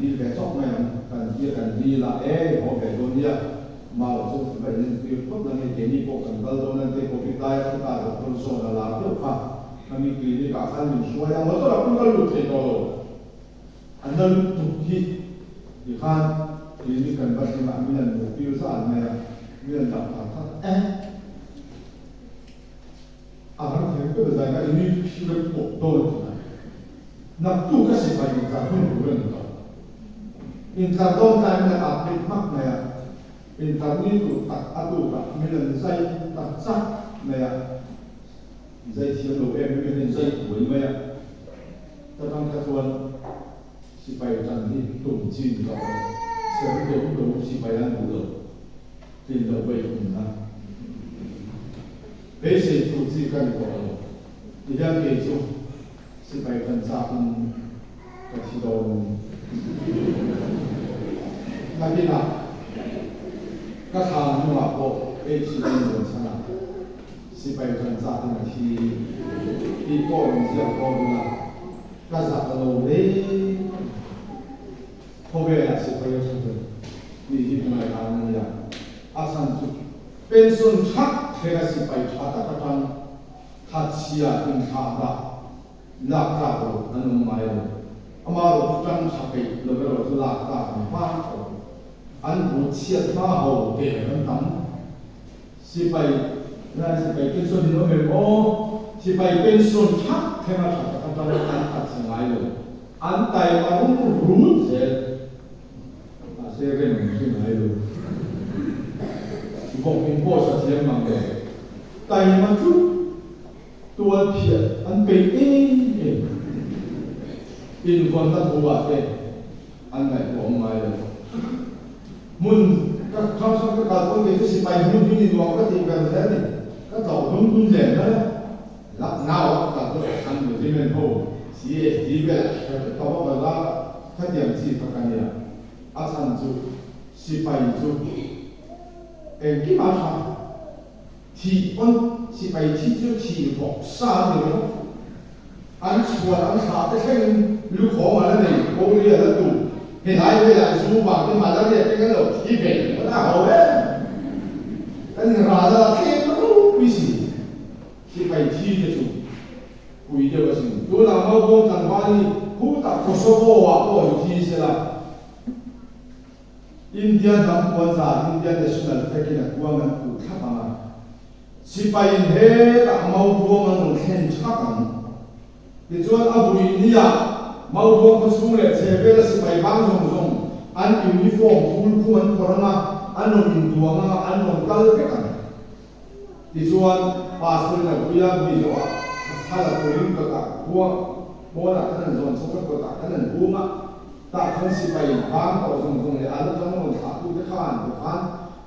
đi về chóc này cần kia cần đi là họ về luôn đi mà ở trong cái bệnh thì tốt là cái gì cũng cần tới đâu nên cái cuộc việc tay chúng ta được con số là làm được mà mình kỳ đi cả hai mình xuôi ăn nó là cũng có lụt thì rồi anh nên chụp khi thì khan ini kan pasti nak mian mobil sana mian tak kata akan kita berjaga ini sudah betul nak tu kasih bagi kita pun tu interdon kan nak update makna internet tu tak adu tak mian saya tak sah naya saya siapa lo mian saya boleh naya tentang katuan supaya cantik tumci kau sẽ đúng si phải ăn đủ tiền đầu về cùng ta bây giờ tu chỉ cần có thì đang kể chung si phải cần sao cũng cái gì đó là cái nào các hàng như là bộ bây giờ nên làm sao si phải cần sao cũng thì có những gì có là các dạng đầu đấy không về là sự phải trong đó đi đi ngoài hàng này asan tu pension khác thế là sự phải trả tất cả khát xia in khát đã lạc ra rồi anh mai rồi ama rồi trăng khát bị rồi rồi lạc ra rồi phá rồi anh muốn chia tha hậu để anh tắm sự phải pension thì nó về ô sự phải pension khác thế là trả tất cả anh khát xia mai rồi anh tay anh rút sẽ saya kan mungkin lalu. Bukan bos saja mangga. Tapi macam tuan pihak, an pay in con ta thu à thế anh này của ông mai rồi muốn các trong các cái con cái sự bài muốn như thế nào các thì cần thế này các tàu đúng rẻ đó lắp nào các tàu ăn được thì mình hồ chỉ về cái tàu bao giờ các điểm chỉ các cái này à sản xuất sự bài chú cái mà sao thì con sự bài chỉ chú chỉ bỏ xa được anh chùa anh sao cái lúc khó mà nó này cố đi là đủ hiện tại bây giờ số bằng cái mà nó cái đầu chỉ về nó đã hậu đấy cái này là cái nó không gì chỉ phải chi cho chủ quý điều cái gì tôi làm mau công thằng ba đi cũng tập Kosovo à có chi sẽ là India nằm quan sát India national flag là quan ngân cụ tháp mà chỉ phải hết là mau công ngân khen chắc lắm thì cho anh vui đi à mau buông con xuống lại xe về là sẽ phải bám rong anh uniform full full corona anh nói in tuang anh nói câu cái này thì cho anh passport là bây giờ thay là tôi linh cái cả buông buông là cái này rồi xong cái cả cái này buông á ta không sẽ phải bám vào rong để anh trong nó thả tu cái khăn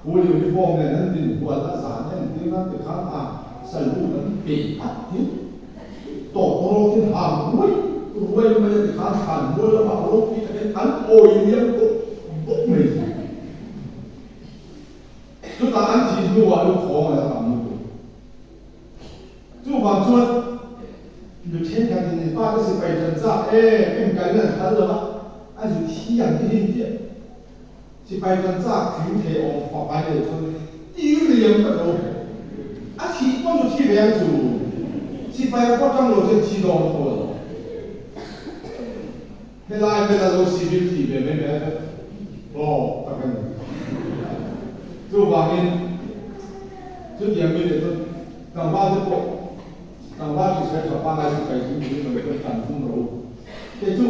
full uniform này nên thì buông là giả nên thì nó cái khăn à sử dụng nó bị áp hiếp tổ cái hàm mũi quay bây giờ thì khán hẳn mua là bảo lúc khi cái ăn ôi nhiễm cũng mình chúng ta ăn chỉ mua lúc khó mà làm mua chú bảo chuột được trên cái gì phát cái sự bày trần ra em cái này khá là anh chỉ thi hành cái hình tượng sự bày trần ra kiếm thể ở phòng bài để cho tiêu liêm cái đâu anh chỉ có một thi về anh chủ sự bày có trong lối sẽ chỉ đòn thôi hiện tại bây giờ tôi civil thì về mấy bé tất cả chú bảo nên chú điểm bây giờ tôi tầng ba tôi bộ tầng ba thì sẽ cho ba ngày phải chú mình phải cần không đủ thế chú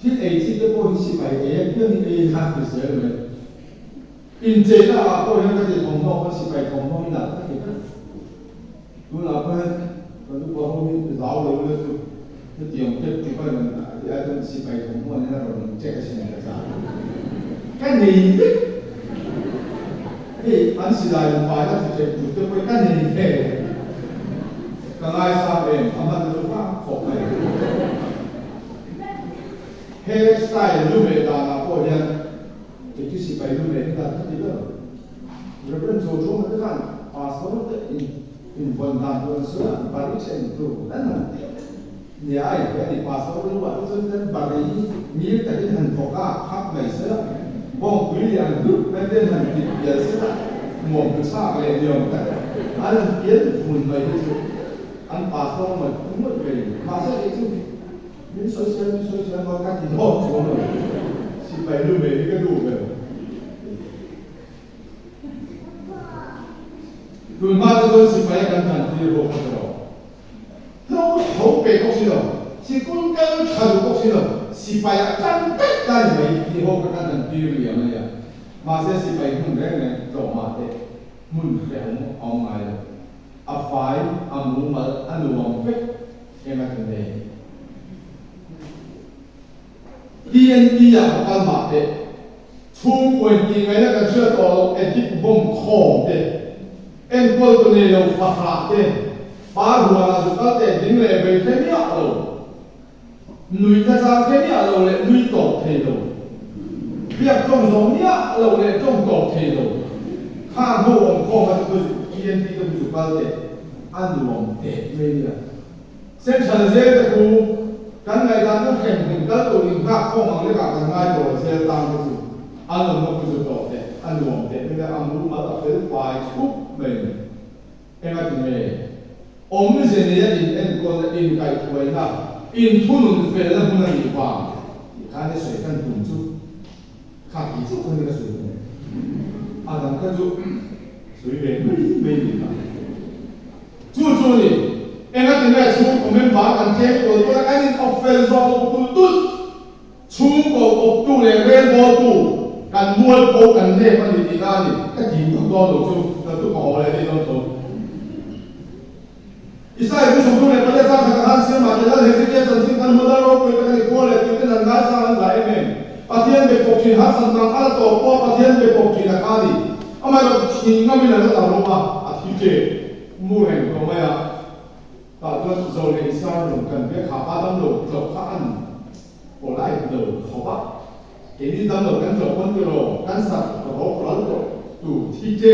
thiết ấy thì cái bộ hình phải ấy nhưng ấy khác thì sẽ rồi in chế là bộ hình cái gì thông thông cái phải thông thông là cái gì đó chú là cái tôi bảo hôm giáo rồi chú cái chuyện cái coi mình ở trong sự bày của mình là rồi check cái gì là cái này thì anh sẽ lại phải là sẽ được cái này thế cái này sao vậy anh bạn chúng ta học này hairstyle lúc này là có những cái sự bày lúc này là cái gì đó rồi bên chỗ chúng ta cái passport in vân đan vân sữa Paris and Tour đó là nhà ai cái đi passport lúc đó chúng ta Paris nhiều cái hình phổ cả khắp này sữa bông quý liền lúc bên trên hình thì giờ sữa một cái sao về điều cái anh kiến mùi mày cái gì anh passport mà cũng mất về mà sao cái gì những số nó các thì hot xuống rồi chỉ phải lưu về cái đủ về rồi mà tôi chỉ phải cẩn thận thì vô không được nó hậu bề có gì đâu chỉ con cái thằng có gì đâu chỉ phải cẩn thận cái này thì vô cái cẩn thận thì liền này mà sẽ chỉ phải không đấy này rồi mà thế muốn phải ông ai à phải muốn mà anh muốn biết cái mà cái này TNT à cái mà thế chung quanh thì cái này cái chuyện đó cái gì cũng không thế em coi tụi này đâu phát hạ thế ba hùa là chúng ta để những lệ về thế nhạ đâu nuôi ta ra thế nhạ đâu lệ nuôi tổ thế đâu việc trồng giống nhạ đâu lệ trồng tổ thế đâu khang hồ ông con mà tôi TNT tôi chụp bao thế ăn được ông thế mấy nhá xem chân dễ được không cái này ta cũng khen mình tất tụi mình khác không bằng cái cả thằng ngay rồi sẽ tăng cái gì ăn được một cái tổ thế ăn được ông thế bây giờ ăn đúng mà ta phải phải chúc mình em nói chuyện này ông ấy sẽ nói in em còn in cái tuổi nào in thu nộp về là muốn làm gì vào cái này sợi căn tùng chú khác gì chú không được sợi này à làm cái chú sợi về mấy gì cả chú đi em nói chuyện này chú của mình bảo cần thế rồi tôi cái này học về rồi tôi chú của học tu này về bao tu cần mua bao cần thế mà đi ra đi cái gì cũng đó rồi chú tôi có lại đi đâu thôi อิสราเอลผู้ชมทุกเนี่ยประเทศชาติทางเสียมาจะได้เห็นที่จะทิ้งกันเมื่อเราไปกันในครัวเลยที่เป็นอันดับสามหลายเมนประเทศเป็นปกติฮัสซันตังอัลโตโปประเทศเป็นปกตินะครับดิทำไมเราทิ้งก็ไม่ได้เราลงมาอาทิตย์เจมู่แห่งตรงไหนอ่ะตอนที่เราในอิสราเอลกันเพื่อขาป้าตั้งโลกจบข้านโอไล่โลกเขาปะเห็นที่ตั้งโลกกันจบคนกิโลกันสัตว์เขาหลังจบดูที่เจ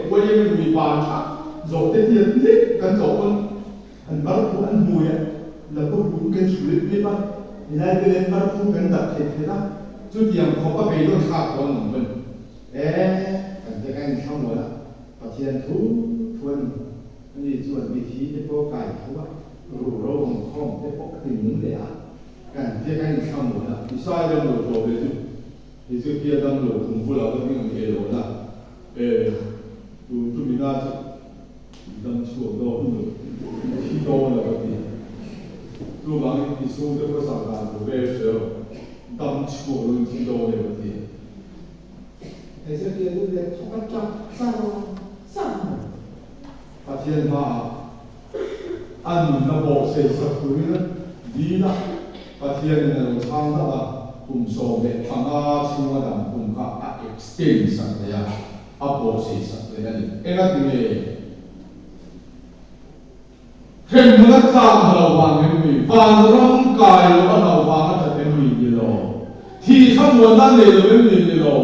ว่ายังมีบานชักจบเตี้ยนิดกันจบคนอันบาร์คูอันมวยแล้วก็บุญกันสุดไม่บ้างนี่ได้เป็นบาร์คูกันดับเทเทนะจุดยังเขาก็ไปโดนขาคนเหมือนกันจะกันช่องหมดละปะเทียนทุกคนนี่ส่วนวิธีที่พวกไก่เขาว่ารู้โรงข้องที่พวกถึงเลยอ่ะกันจะกันช่องหมดละที่ซอยเดิมหลุดโตไปสุดที่สุดที่เดิมหลุดถึงพวกเราก็ไม่ต้องเอโร่ละดูจุดนี้น่าจะดังชั่วโดนหลุดที่โตแล้วก็ดีรูปหลังที่สูงที่ภาษาการตัวเบสเซอร์ดังชั่วโดนที่โตแล้วก็ดีไอ้เจ้าเดียร์เด็กเขาก็จับสร้างประเทศมาอันนั้นบอกเสียสักคนนั้นดีนะประเทศนั้นเราทำได้คุมโซเบตทางอาชิวดำคุมข้าเอ็กซ์เทนสักเลยอัพบอกเสียสักเลยนี่เอ็งก็ดีเลยเห็นมันต่างเราวางเป็นมีบางร่างกายเราวางจะเป็นมีเดียวที่ข้างบนนั่นเลยเป็นมีเดียว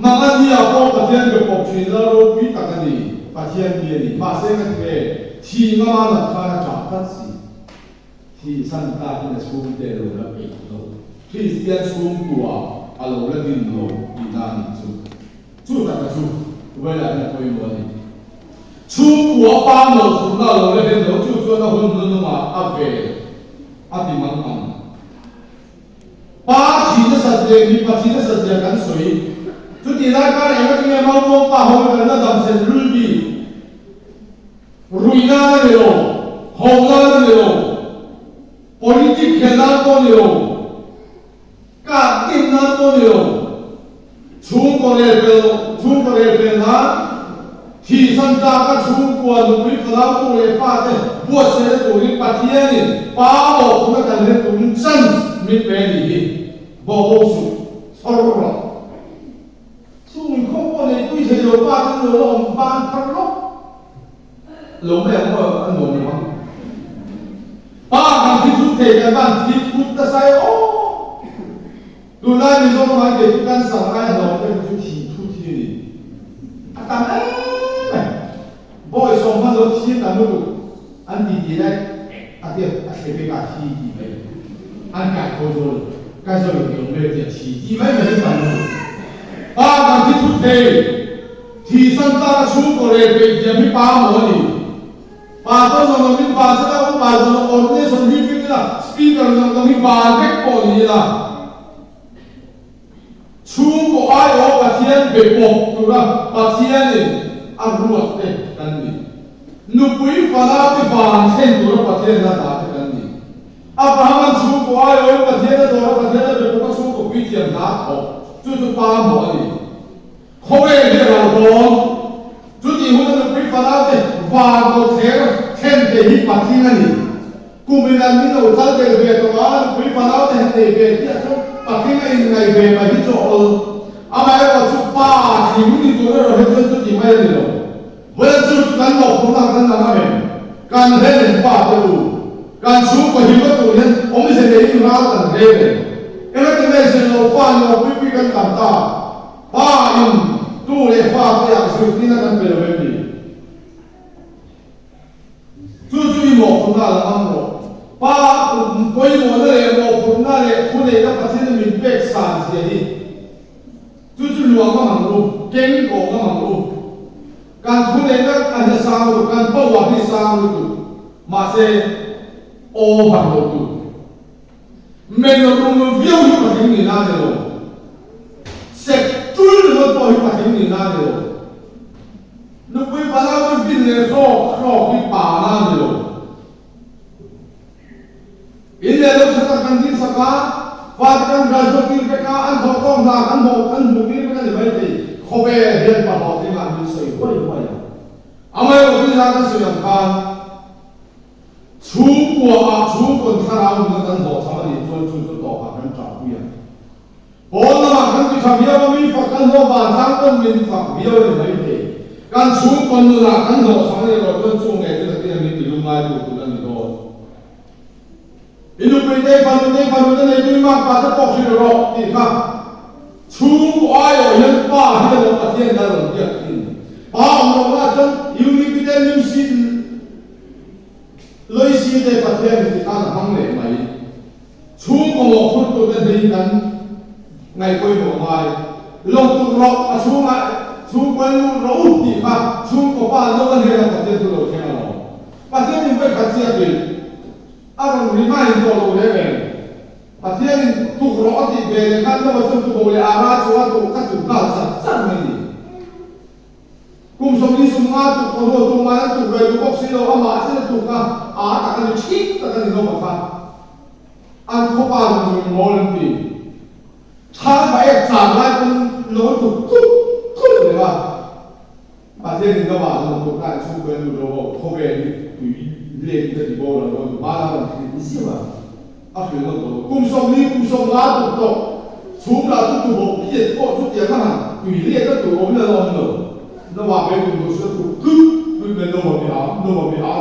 มันก็ที่อาพอประเทศกับปกติแล้วเราพิจารณาประเทศนี้มาเส้นกันเลยที่งานนักการจับตัดสิที่สันตาที่จะสูงเดรุระเบิดโลคริสเตียนสูงกว่าอาโลระดินโลดีนานิจูตัดจูเวลาเนี่ยคุยมันชูหัวป้าโลสุดาโลระดินโลชูจวนหุ่นนุ่มอาเวอาติมังอังป้าที่จะสัตย์เลี้ยงมีป้าที่จะสัตย์เลี้ยงกันสวยจุดที่ได้การเองก็ที่เรามองป้าหัวกันนั่นดำเส้นรุ่นดีรุยนาเลยโลหงนาเลยโลpolitik kenal polio, kakin na polio, chung korel pel na, thi santa ka chung kuan nui kala pole pa te, buat se tuli patiani, pa o kuma kan le tuli chan mi pe ni hi, bo su, sorro. Chung ko pole kui se lo pa te lo om ban par lo, lo me mo an mo ni ma. ป้าทำที่ทุกเทกันบ้านที่ทุกตะไซโอดูไล่มีโซนมาเกิดกันสั่งไล่เราเป็นทุกทีนี่อาตามไอ้บ่อยสองพันรถที่ตามมาดูอันดีได้อาเดียอาเซเปกาทีดีไปอันการโคโซลการโซลเดียวไม่ได้ทีดีไม่ได้ตามมาดูป้าทำที่ทุกเทที่สันตาชูโกเรเปียมีป้าหมอนี่Pasal nama ni pasal apa pasal orang ni sendiri ni lah speaker nama ni banyak pun ni lah. Cuma ayo pasien bepok tu lah pasien ni aruat deh kan ni. Nupui pada tu banyak tu lah pasien lah dah kan ni. Apa hanya cuma ayo pasien tu lah pasien tu bepok cuma kuih tiang dah tu. Tu paham ni. Kau ni orangจุดที่หุ่นเราไปฟังเอาแต่ว่าเราเท่เท่เดียร์ปัจจุบันนี้กูไม่ได้มีเราทัดเดียร์เบียร์ตัวเราไปฟังเอาแต่เดียร์เบียร์ที่ช่วงปัจจุบันนี้ไงเบียร์มาที่โจ้เอามาแล้วจุดป้าที่หุ่นที่ตัวเราเห็นจุดที่ไม่ได้เลยเวลาจุดการหลอกของเราการทำอะไรการเห็นป้าตัวการชูกับหิมะตัวนี้ผมไม่ใช่เด็กที่เราต้องเรียนเอ็งก็ไม่ใช่เราฟังเราไปพิการต่างๆป้าอินตู้เล็กฟ้าไปอย่างสุดที่นั่นเป็นแบบนี้จู่ๆหมอกคนนั้นละมั้งหรอป้าไปหมดเลยหมอกคนนั้นเลยคนเอกประเทศมีเป็กสารเสียดีจู่ๆหลวงก็มั่งรู้เก่งโกงก็มั่งรู้การคนเอกอันจะสร้างรู้การประวัติสร้างรู้มาเสโอ้บังรู้เมนรู้มันวิวที่ประเทศนี้น่าจะรู้เสกจุลมันปล่อยมาถึงนี่น่าเดียวนึกไปพาเราไปบินเลยครอบที่ป่าน่าเดียวอินเดียเราจะกันที่สักการฟาดกันราชกิจการอันทองดาอันโบอันบุกนี่กันไม่ได้เขาไปเรียนป่าหอกที่งานมีสวยกว่าอยู่ไปอาไม่รู้ที่ร้านสวยงาม คนข้าวมันกันบอกสมัยจนต่อผ่านจับเวียนโอ้ละมาคันที่ทำเยอะมีฝักกันโลบานทั้งต้นมีฝักเยอะเลยไม่เท่การสูงคนนึงละกันบอกสมัยเราต้นสูงไงจะได้ที่มีติลุงไงดูตัวนั้นโดนอินุไปเตะฟันนั่นเลยดูมากป่าจะปอกชิโร่ที่ข้าชูอ้อยเห็นป้าเห็นเราเทียนได้หรือเปล่าป้าเราว่าฉันยูนิคเดนยูซินเลยซีเดประเทศที่ข้าทำเลยไหมชูก็บอกคนตัวเป็นดีกันไงก็ยังไงลงตัวเราชูไงชูคนเราที่ข้าชูก็ป้าเราก็เห็นเราประเทศตัวเราแค่เราประเทศนี้ไม่ขัดเสียดีอารมณ์ริมายตัวเราเลยประเทศนี้ทุกร้อนที่เบลกันต้องมาจนตัวเลยอาราชว่าตัวขัดตัวก้าวสั่นไม่ดีกุมสมนิสมาตุกโรตุมาตุกเวลุบอกสิเราอามาสิเราตุกอาตะกันชิกตะกันโนมาฟันอันเขาปาลุงมอลปีถ้าไปจานไรคุณโน้ตุกทุกเลยว่าประเทศนี้ก็ว่าเราตุกได้ช่วยเวลุเราเขาเวลุเลี้ยงจะดีบ่เราบ้านเราที่สิว่าอาคือเราตัวกุมสมมาตุกตัวชุบเราตุกบอกเยี่ยก็ชุดเดียวกันอยู่เลี้ยงก็ตัวเราเนี่ยเรา那话别人都说都跟那么比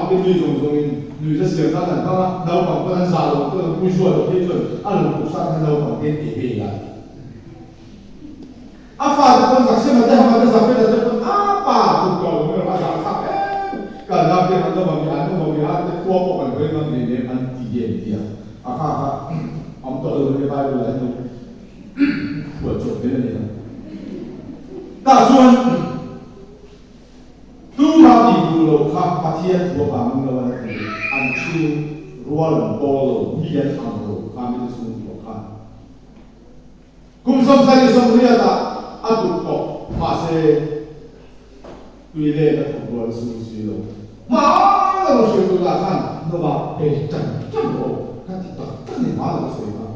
跟那种女的喜欢看他老板不能杀了，不能不说的批准，按人不杀他老板给底背了。阿发的工作现在他们在非的这个阿爸都搞没有办法看，干那边那么比的多不管会那里面按底点的，阿哈，我们到时候礼拜五来弄，我做别的呢，大孙。ดูมาดีดูโลกาพัทยาตัวบางเงินอันชื่อรัวหลงโตโลมีอันทำโลกาไม่ได้สูงโลกากุมสมศักดิ์สมเรียดาอัตุโตมาเสตุยเล่กับรัวสูงสุดโลมาเราเชื่อตัวละท่านนว่าเป็นจังโลกันที่ตัดตั้งแต่มาเราสวยมาก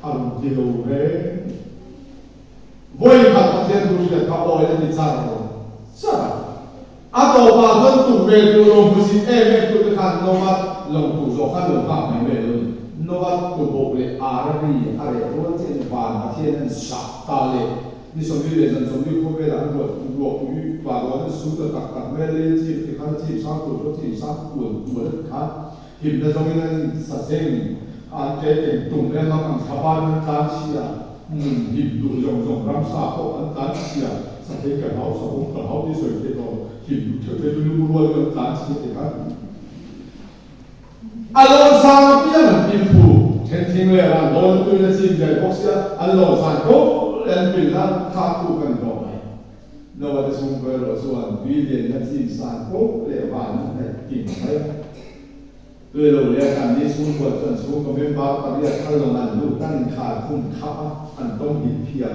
อันเดียวเลยวันกับพัทยาดูสิเขาบอกให้ติดสารโลสารอาตัวบางคนถูกเวลูลงมุสิเอเวทุกขันโนวัตลงถูกโจขันลงข้ามไม่เวลุนโนวัตถูกบอกเลยอารีอะไรรู้ว่าเจนบานเทียนสับตาเลยนี่สมยุทธ์สมยุทธ์เขาเป็นหลังบวชบวชอยู่บางวันสุดตักไม่เลยจีบที่ขันจีบสามตัวจีบสามตัวตัวขันหิมแต่สมยุทธ์สัตย์เองอันเจนตุ่มเรื่องของชาวบ้านการเชียหิมดูจงรำสาบอันการเชียสัตย์เองเขาสมบูรณ์เขาที่สวยที่โตหิมเธอเป็นรู้ว่าเรื่องการเชียที่กันอารมณ์สารพิจารณาพิมพูเช่นที่เมื่อเราโดนตัวนั้นสิ่งใดพวกเสียอารมณ์สารก็เรียนเป็นนั้นขาดตัวกันต่อไปนวัตสมบูรณ์ส่วนวิเดียนนั้นสิ่งสารก็เรียกว่านั่นแหละกินไปด้วยเราเรียกกันที่สูงกว่าจนสูงก็ไม่บ้าปริยัติขั้นลงนั้นลูกตั้งขาดคุ้มค่าอันต้องหินเพียร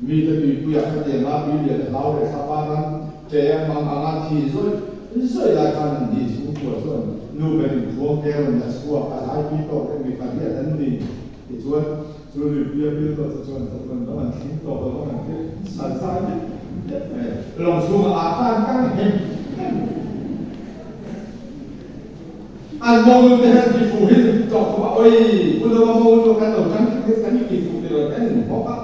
มีแต่ปีกุยขัดเย็นมาวิเดียนเราได้สบายนั้นเจ้ามังอาทีสวยรายการนี้สูงกว่าจนนู่นเป็นพวกแก้วนัสกัวอาศัยปีโตเป็นมีการเรียนนั้นดีที่ชวนเรียนต่อชวนต้องมันทิ้งต่อต้องมันทิ้งสั่นสายลงสูงอาการกันเห็นอันมองดูแต่ที่ฟูเห็นจบว่าโอ้ยคุณเรามองดูกันตรงนั้นกันที่ฟูเดียวกันเพราะว่า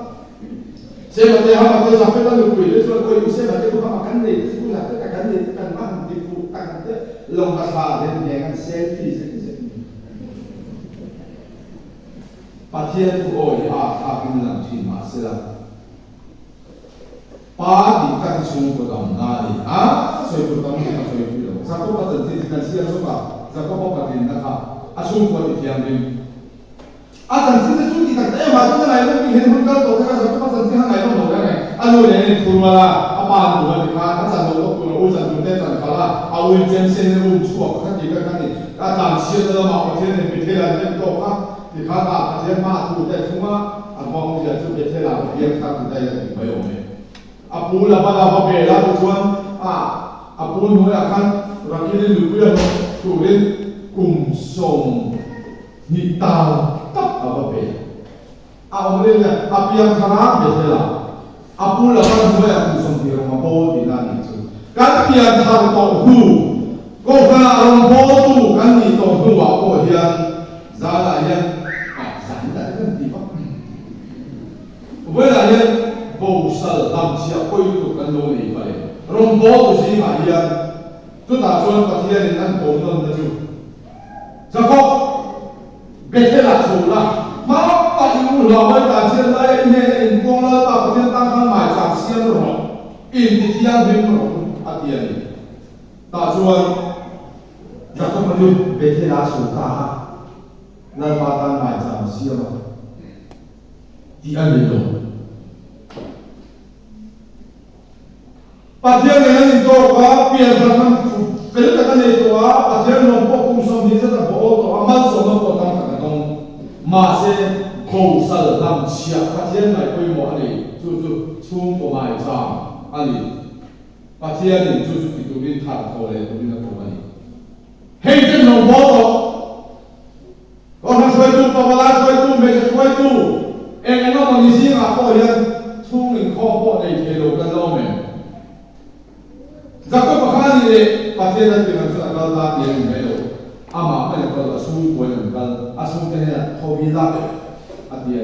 เชื่อว่าเดี๋ยวเราจะสับเป็นตัวคุยด้วยส่วนคุยเชื่อว่าเดี๋ยวเรากันเลยคุณหลักจะกันเลยกันมากที่ฟูตั้งแต่ลงมาสาเล่นแย่งกันเซลฟี่สักทีประเทศโอ้ยอาเป็นหลังที่มาเสียป้าดีกันสูงกว่าดำนาดีสวยกว่าดำนาสวยกว่าสักคนก็จะที่กันเสียสุขะสักคนก็จะนะครับสูงกว่าที่เทียมดินสันสิจะช่วยที่ตั้งแต่มาช่วยอะไรต้องมีเห็นคนก็ตกแต่สักคนสันสิข้างในต้องหมดแล้วไงรู้เนี่ยคุณมาละป้าดูว่าที่ข้าสันโลกคุณอุ้ยสันดูเต้นสันขาละอุ้ยเจนเซนอุ้ยชั่วข้าจีกันข้างนี้ต่างเชื่อแล้วมาประเทศนี้ประเทศอะไรเป็นโตครับที่ข้าประเทศมาถูกแต่ชั่วมองจะช่วยประเทศเราเพียงข้าถึงได้ยังไม่ยอมเลยปูละบ้านเราเบลล่าทุกส่วนปูนหัวอาคารรักที่ได้หลุดเรื่องถูกเล่นกลุ่มส่งนิตาตับเบลเรื่องเนี่ยเพียงคณะเบลล่าปูละบ้านหัวอาคารส่งที่เรามาโบดีนั่นนี่จุการเพียงทางต่อหู ก็ขณะลงโพตู้กันนี่ตัวหัวโอเฮียนซาลาเฮียนสันแต่กันดีป่ะเวลาเฮียนโบสถ์ลำเชียคุยตุกันโน่นนี่ไปลงโพตู้สิมาเฮียนทุกตาชวนปฏิเสธนั้นโกงนั่นนะจูจะก็เบเทล่าชูละมาปฏิรูปเราไม่ตัดเส้นเลยเนี่ยอินกงเราตัดเส้นตั้งข้างหมายจากเสียงหรอกอินที่ยังเป็นหรอกอาเทียนตาชวนจะต้องมาดูเบเทล่าชูตานั่นว่าตั้งหมายจากเสียงที่อันนี้โดนปฏิเสธเนี่ยนี่ตัวก็เปลี่ยนจากนั้นเป็นแต่กันเลยตัวปฏิเสธลงพวกคุณสมดีจะต้องบอกตัวมันสมมติว่าตั้งแต่ตรงมาเสียโบสถ์ลำเชียปฏิเสธไม่คุยหมดเลยจู่ๆชุ่มตัวไม่จางอันนี้ปฏิเสธนี่จู่ๆที่ตัวนี้ทัดตัวเลยตัวนี้นักตัวนี้เฮ้ยจะลงพอตัวก็ถ้าช่วยตู้ปะวะช่วยตู้ไม่ช่วยตู้เองก็มันนี่สิงะพอเห็นชุ่มหนึ่งข้อพอในเทโลกันแล้วมั้ยจากก็ประการนี้ประเทศนั้นเป็นอะไรก็ลาเองไม่รู้อามาไม่ได้ก็สู้คนเหมือนกันอาสู้กันเนี่ยเขาวิลาอันเดียว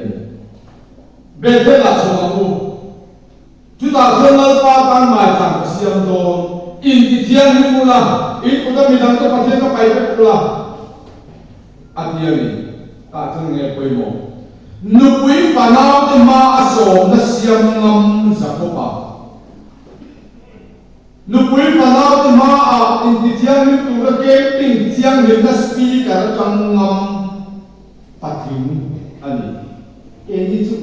เบเทล่าชมาบูจุดอาเซียนเราป้าตั้งหมายจากเสียงโดนอินดิเทียนนี่มูลาอีกคนมีดังตัวประเทศก็ไปเป็นมูลาอันเดียวนี่ตาถึงเงี้ยไปหมดนุบวิปนาเตมาอโศกนัเสียงงำสักปะนุบวิปนาเตมาอินดิเทียนนี่ตัวเก็บติ้งเสียงเห็นนัสปีกันจังงำปัดทิ้งอันนี้เอ็นนี่สุด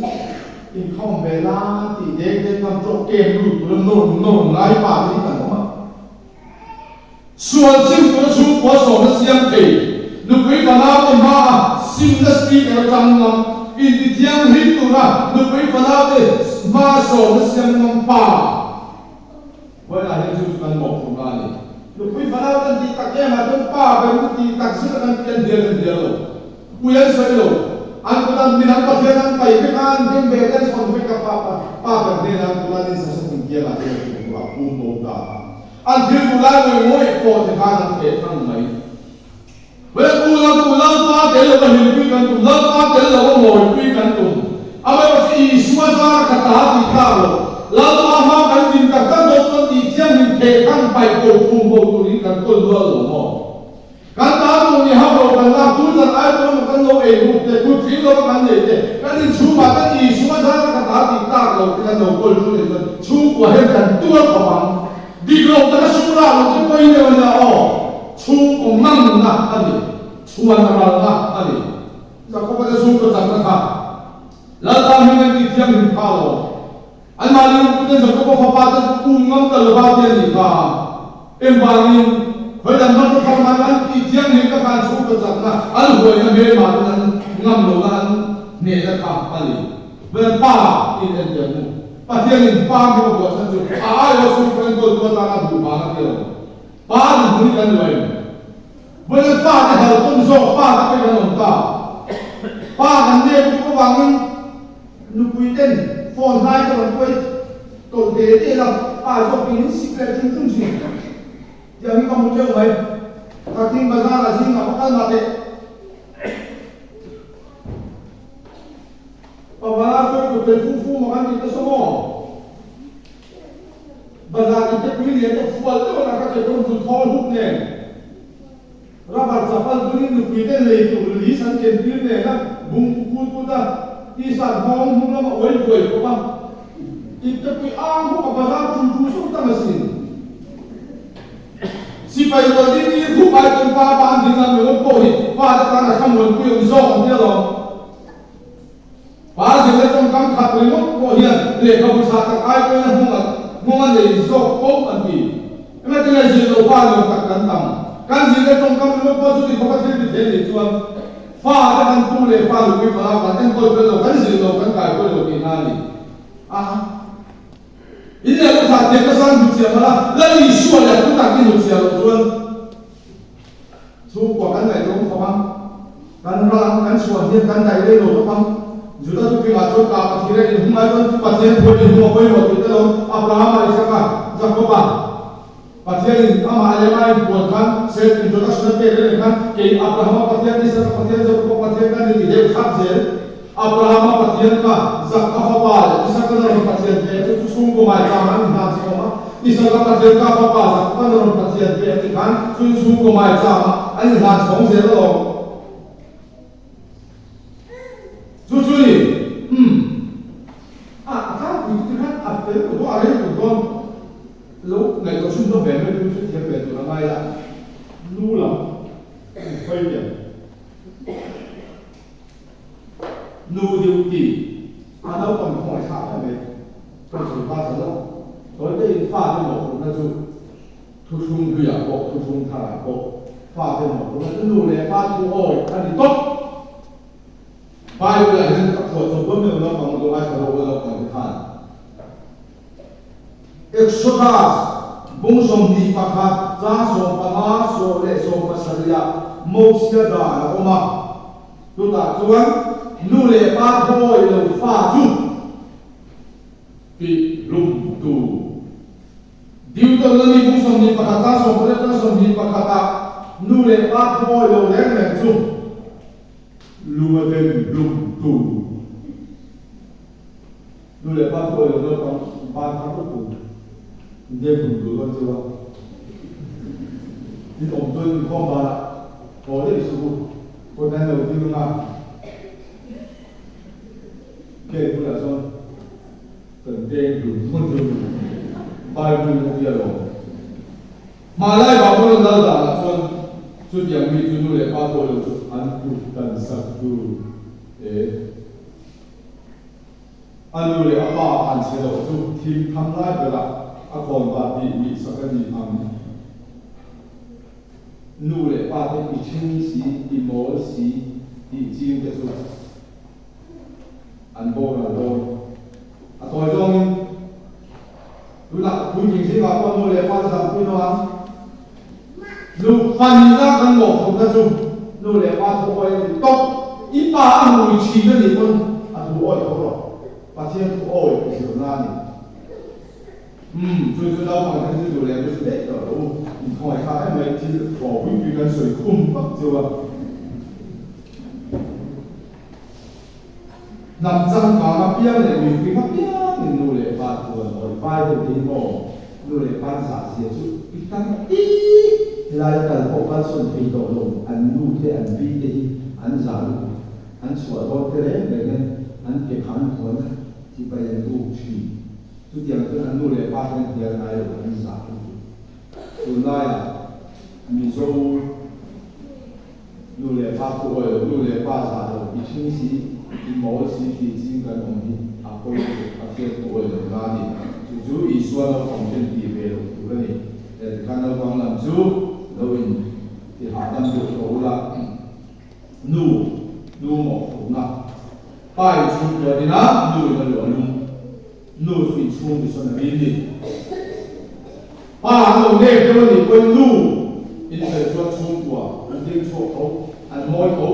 อินข้อมเวลาที่เด็กทำโจเกมรูปโน่นไล่ป่าที่กันมาส่วนสิ่งตัวชูหัวสองเสียงเตะนุบวิปนาเตมาสิ่งนัสปีกันจังงำอินดิเทียนหินตัวนะนุบวิปนาเตมาสองเสียงงำป่าเวลาเห็นจุดกันบอกตรงนั้นลูกพี่พนักงานที่ตักแย่มาจนป้าเป็นผู้ที่ตักซื้อกันเป็นเดือนกูยังสวยเลยอันนั้นมีนักประเทศนั้นไปที่งานที่เบรกันส่งไปกับป้าแบบนี้นะกูนี่สักสิ่งเกี่ยวกับเรื่องกูว่ากูโน้ตาอันที่กูไล่ไปโว้ยโคตรการนั้นเกิดทั้งไหนเวลากูเล่าป้าเดี๋ยวเราเห็นคุยกันกูเล่าป้าเดี๋ยวเราโม่คุยกันกูเอาไว้ว่าที่สวดสาระคาถาที่ข้าวเรามาหากันจริงกับกันโดนที่เที่ยงเทขั้นไปโกงโบตุลิกันก็เลือดหลงกันตาตรงนี้เขาบอกกันว่าทุกท่านไอ้ตัวกันเราเองแต่ทุกที่เรากันเนี่ยกันนี่ชูมากันอีชูมาจากกันตาติดตาเรากันเราคนรู้เลยชูกว่าเห็นกันตัวเขาบังดีเราแต่ก็ชูเราจะไปเนี่ยวันนี้อ๋อชูของนั่งนะอันนี้ชูวันเรานะอันนี้จะเขาไปจะชูก็จังนะครับแล้วตามที่มันที่เที่ยงถึงข้าวอันมาลีมันเป็นสังคมเขาพาจะอุ้มงั้นตลอดเดือนนี้ค่ะเอ็มบาลีเฮ้ยแต่มันก็ทำงานที่เที่ยงนี้ก็การสู้กันจังนะอันรวยกันเบลมานั้นงั้นโลกันเนี่ยนะครับอันนี้เป็นป้าอินเดียนป้าเที่ยงนี้ป้าไม่รู้ว่าฉันจะเราสู้กันตัวตาดูมากันเดียวป้าดูนี่กันด้วยเป็นป้าที่เราต้นโซ่ป้าที่เป็นคนตาป้ากันเนี่ยก็วางเงินนุกุยเต้นฟอนไลน์ก็มันด้วยตัวเด็กเราป้าชอบกินสิเกลือจริงๆอย่างนี้ก็มุ่งเจ้าไหมถ้าทิ้งมาซาละทิ้งมาก็ตั้งมาเตะพอเวลาช่วยตัวเป็นฟูๆมากันที่จะสมองบรรดาที่จะคุยเรียนก็ฟัวแล้วเวลาเขาจะโดนจุดทอลุกเนี่ยเราบัดสับปะรดนี่คุยได้เลยตัวลิสันเกนที่เนี่ยนะบุ้งพูดได้ที่สั่งห้องมึงแล้วมาโวยรวยก็บ้างอีกจะไปอ้างพวกบรรดาจุดๆสุดตั้งมาสิสิไปตัวที่นี่ผู้ไปจนฟ้าบานถึงนั้นเหมือนโป้ยฟ้าจะตั้งแต่ข้างบนกุยองโซ่ของเจ้าหรอฟ้าจะได้ต้องกำขัดเลยมั้งโป้ยเนี่ยเรียกเขาผู้ชายตะไคร้ไปนะมึงเลยโซ่โป้อันนี้ไม่ได้เลยสิเราฟ้าเราตัดกันต่ำการสิได้ต้องกำมันโป้สุดที่เขาก็เทียบเทียบชวนฟ้าจะทำตู้เลยฟ้าหรือไม่ฟ้าฟ้าแต่งคนเป็นเรากันสิเรากันกายคนเรากินอะไรอินเดียก็สัตย์เด็กก็สร้างบุตรเสียมาแล้วอีชั่วเลยทุกต่างที่บุตรเสียเราชวนสู้กว่ากันไหนรู้เขาบ้างกันรังกันชวนเทียนกันไหนได้รู้เขาบ้างจุดนั้นทุกอย่างชวนกาบที่เรื่องหุ่นไม้ต้นปัจเจกคนหัวไปหมดที่เราอับราฮัมอะไรสักจักรวาล Israel Israel Israel Israel Israel Israel Israel เ Pathian ama alemai buat kan self introduction pe kan ke Abraham pathian Isaac pathian Jacob pathian kan di deu khap zel Abraham pathian ka Jacob pa Isaac kan pathian pe tu sung ko mai ka man na chi ma Isaac pathian ka pa Jacob kan pathian pe kan tu sung ko mai cha ma ai na chong zel lo chu chu ni kan kan after ko are ko lúc này có chúng tôi về với chúng tôi về tụi nó ngay là lu lắm quay điểm lu điều gì đâu còn không phải khác này còn sự pha thật đâu tối đây pha thêm một nó chú thu chung cái bộ thu chung thà bộ pha thêm một nó lu này pha thu ôi anh đi tốt pha vô lại nên tập thuật dùng bấm nó bằng một ai thở đâu còn thà Exodus bung som di pakhat cha som panga so le so pasaria mosia da la oma tu ta chuan nu le pa thoi lo fa chu pi lum tu diu to lo ni bung som di pakhat cha som le ta som di pakhat ta nu le pa thoi lo le le chu lu ma den lum tu nu le pa thoi lo pa pa tu Dia pun dulu juga. Di omzon kau barat, kau ni suku, kau dah lalu di rumah. Kau pula son, penting dulu, penting dulu. Baik dulu dia lo. Malai bapa lo dah dah son, son yang ni dulu le apa lo, antu dan satu, anu le apa anse lo, tu tim tamlai berak. Akon ba di sakani am nu le pa te I ching si I mo si I jing te su an bo na do a toi jong lu la ku jing si ba ko nu le pa ta ku no am lu fan na kan mo ko ta su nu le pa to oi to I pa mu chi na ni kon a tu oi ko ro pa thiên tu oi ko si na ni最老板跟这种人就是那个喽，你看一下，因为其实保温杯跟水空不就啊？南站港那边嘞，温杯那边，你努力把ตัว我摆到地方，努力把啥些就一旦滴，来กันพวกกันส่วนที่ตกลงอันนู้นที่อันบีที่อันสามอันสวยก็เท่เลยเนี่ยอันเก็บขันคนที่ไปยังลูกชี tu tiang tu anu le pa ten tiang ai lo ni sa tu na ya mi zo nu le pa tu oi nu le pa sa lo I ching si I mo si ti jing kan ong ni a ko a ke tu oi lo na ni tu ju I suan lo ong chen ti ve lo tu ni kan lo bang lam ju lo in ti ha dan tu lo la nu mo tu na pai chu lo ni na nu lo lu nu so I chung di so na bin ni pa lo ne ke lo ni ko nu in se so chung kwa an ding so ko an moi ko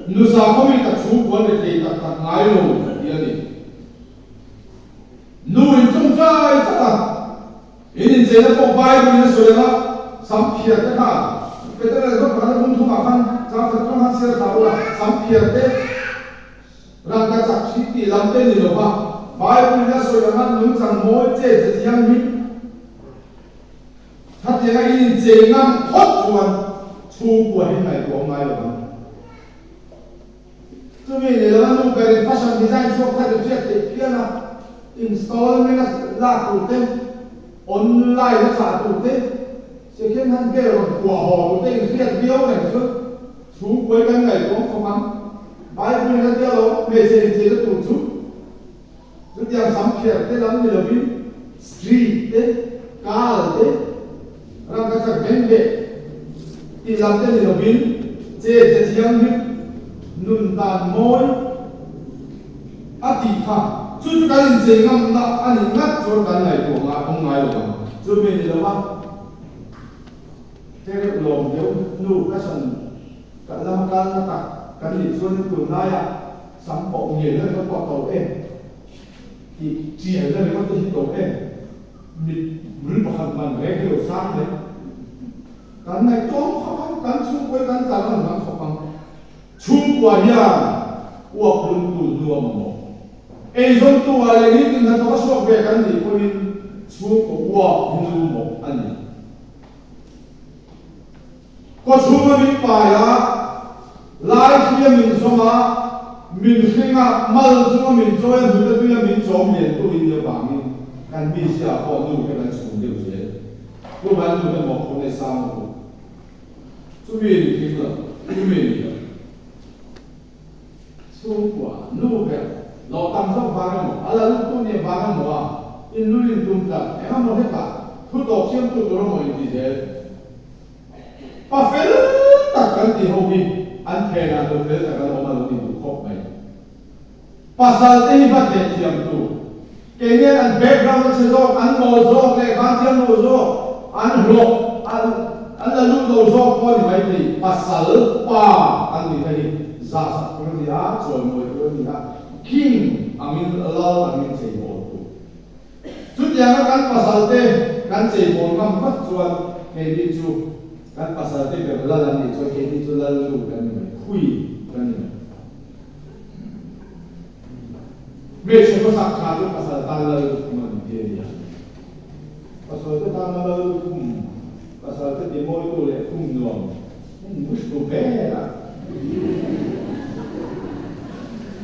nu sa ko mi ta chung ko le te ta ngai lo ya ni nu in chung jai ta ta in se na ko bai ni so le na sam phia ta ka pe ta le ko pa na bun thu ma khan cha ta to ha se ta la sam phia te rang ka sak chi ti lam te ni lo ba Bible na so yang nun sang mo che che yang mi hat yang in che ngam thot chuan chu ko hin mai ko mai lo chu mi le lo nu ka ri fashion design so ka de che te piana installment la tu te online na sa tu te se khen han ke ro kwa ho tu te riat bio ne chu ko kan ngai ko không am Bible na dia lo me se che tu chu chúng ta sắm phiền thế lắm như là bin street thế car thế rằng các sản phẩm về thì làm thế là bin chế chế chiang bin nun tan môi ati kha chú cái gì chế ngâm na anh ngắt cho cái này của ngài ông ngài rồi chú mình thì đâu thế cái lồng nếu nu cái sản cái làm cái nó tạc cái gì xuân của ngài à sắm bộ nhiều hơn có bộ tàu em thì chỉ là cái có thể tổ em mình một phần mình để hiểu sang đấy cái này trốn không cái chung với cái giá là nó không chung qua nhà uộc luôn tụi nuông một ấy giống tụi ai lấy những cái thao suốt về cái gì coi chung của uộc nuông một anh ấy có chung mà mình phải á lại khi mình sống á mình khi mà mal chung mà mình cho em được cái mình cho mình tụi mình như vậy kan bisa ko nu ke kan chung de je ko ban nu de mo ko ne sa mo chu bi ni ki la chu bi ni chu kwa nu ke lo tam so ba ga mo ala lu tu ne ba ga mo a in lu lin tum ta e ha mo he ta thu to xiêm tu to mo ni je pa fel ta kan ti ho bi an the na do fel ta ka lo ma lo ni du khop mai pasal te hi ba te xiêm tu cái này anh background nó sẽ do anh ngồi do cái khán thiên ngồi do anh lộc anh là lúc đầu do coi thì mấy thì pasal pa anh thì thấy giả sắc cái gì á rồi mọi cái gì á king amin Allah amin chơi bộ chút yang kan pasal te kan chơi bộ ngam phát chuan cái đi chu kan pasal te cái là làm gì cho cái đi chu là lu kan này khui kan này mấy số sắc khá chút pasal tan lalu kuman dia pasal tu tan lalu pasal tu demo itu le nuang mustu vera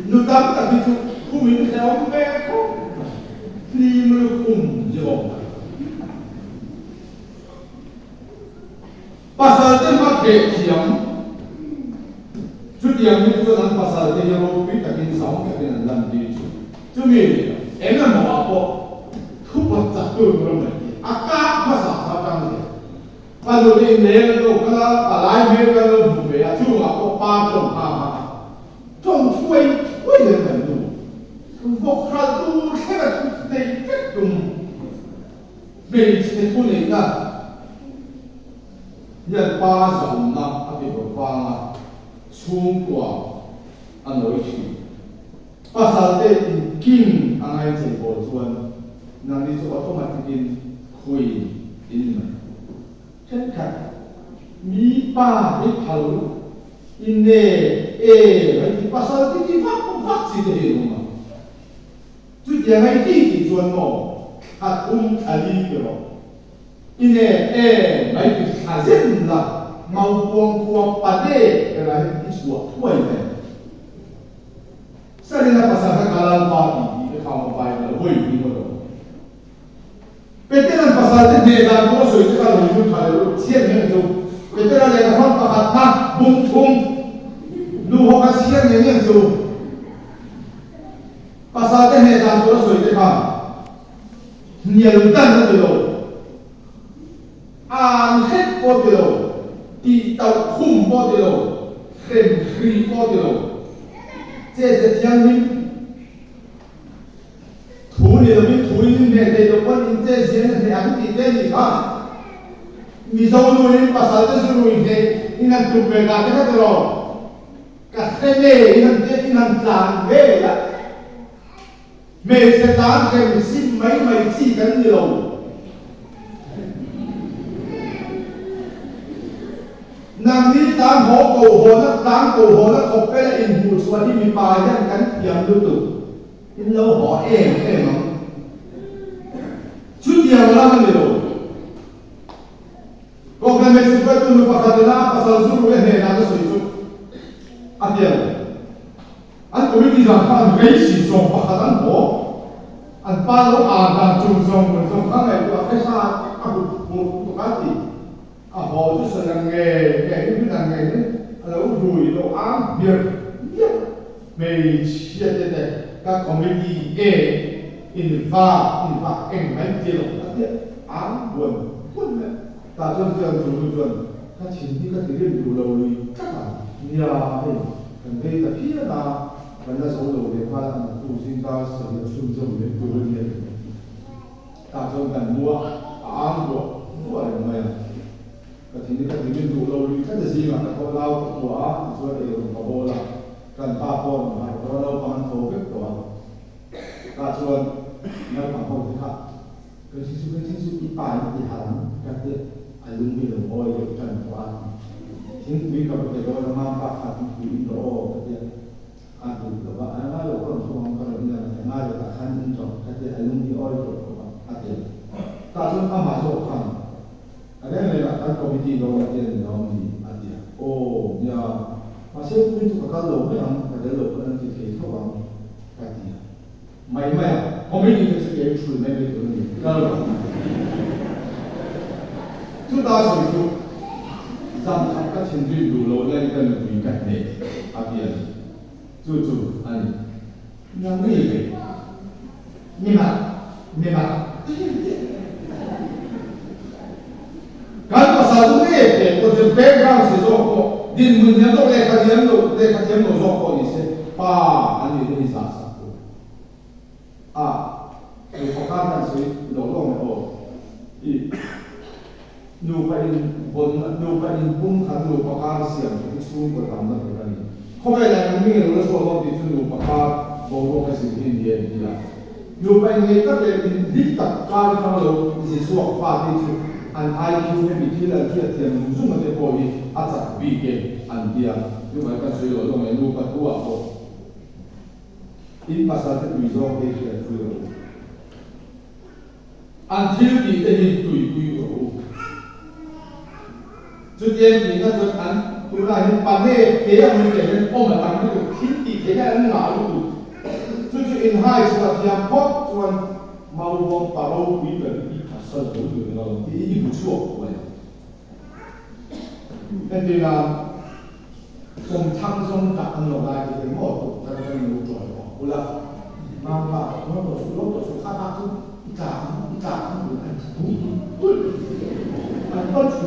nu tam tak itu kumin theo ve ko lim lu jo pasal tu mak ke siam chút yang ni tu dan pasal tu yang lu pi takin saung ke dan lam di chú mình em là một bộ thu vật giặc tôi rồi mà ác mà sao sao tăng gì ban đầu tiên nếu nó có là lái mấy cái nó bù về chú mà có ba chồng ha chồng thuê thuê lên thành đủ vô khá tu thế là chú này rất đúng về thì thu này là nhân ba dòng năm anh bị bỏ qua chung quả anh nói chuyện pasal te king angai che bo chuan nang ni chu automatic in khui in ma chen khat mi pa hi phal in ne ai ti pasal ti ti vak chi te hi ma chu ya ngai ti chuan mo khat ali ke ro in ne mai ti khazen la mau puang puang pa de ra hi chu thuai ne Saya pasal kekalan parti di kaum baik lebih di mana. Veteran pasal ni dan kalau soal kalau hidup kalau siapa yang tu veteran yang orang pakat tak buntung lu orang siapa yang tu pasal ni dan kalau soal kalau nyeldan tu anhet tu di tau kum tu khem kri tu这是天命，土里头没土里面这个问题，这些人两地在你看，你说路人把啥子是路人的，你能东北那个的咯，个黑妹，你能长黑了，每次长黑是每几根的咯。nang ni tam ho ko ho na tam ko ho na ko pe la in hu chua ni mi pa yan kan tiam lu tu in lo ho em ma chu tiam la ni lo ko ka me su pa tu nu pa ka na pa sa su ru he na ka su chu a tiam an ko mi za ka rei si so pa ka dan ho an pa lo a da chu so mo so ka ngai tu a ka sa a ku ka ti họ chú sợ rằng nghề cái làm nghề đấy là rủi đồ ám việc về chia đây các committee A in va em mấy kia là các tiết ám buồn đấy ta cho trường chủ chuẩn các chính như các tiếng đủ đầu đi các bạn nhà thì cần đây là phía là vẫn là số đầu để qua là tu sinh ta sử dụng chung dùng để tu luyện ta cho cần mua ám mua để mà cái thứ này cái mình đủ lâu đi cái gì mà có lâu quá thì cho để có bố là cần ba con mà có lâu mà ăn thô việc của ta cho nó bằng không thì khác kasi su ipa di haram kate alung bilong oil kan kuan sing wi ka pate do na ma pa khat ku indo kate adu lo ba ana lo ko so ang ka ina na lo ka khan in jo kate alung di oil ko ba ate ta sun ama so khan ale le la ka committee do ate no ni ate o ya ma se ku tu ka lo ba yang ka de lo ko na ti ke so ba kate mai mai committee ke se ke chu me be to ni ka lo tu da so tu zam khap ka chin du lu lo le ka lu wi ka ne ate tu ani yang ni be ni ma kan pasal tu ni ke ko se background se zo ko din mun ya to le ka tiam lo zo ko ni se pa ani ni sa sa ko ko ka kan se lo lo me o i nu pa in bum khan nu pa ka siam ki chu ko tam na ka ni ko ba la mi lo so lo ti chu nu pa ka bo ka si hin ye ni la nu pa in ka le in dik tak ka ka lo si su fa ti chu an IQ ne mi ti la ti tiam zu ma te ko ni a cha bi ke an dia nu ba ka su lo me nu pa tu a ko in pasal te wi zo ke che fu until the day tu roจุดเย็นนี่ก็จุดอันตุลาเห็นปันเน่เทียมันเกิดเป็นโอ้มันตั้งอยู่ทิ้งตีเทียนหนาอยู่จุดอินไฮสุดที่ยังพบจวนมาลงปารูวิเวอร์ที่ขัดสนอยู่ในเราที่ยิ่งชั่วกว่าเป็นเวลาทรงทั้งทรงกับอันหล่อได้ที่เป็นหม้อตุกแต่ก็ยังรู้จ่อยของกุลามาว่าเมื่อตัวสุโลตัวสุข้ามาทุกอีกาอยู่อันตุ้ยอันต้นชู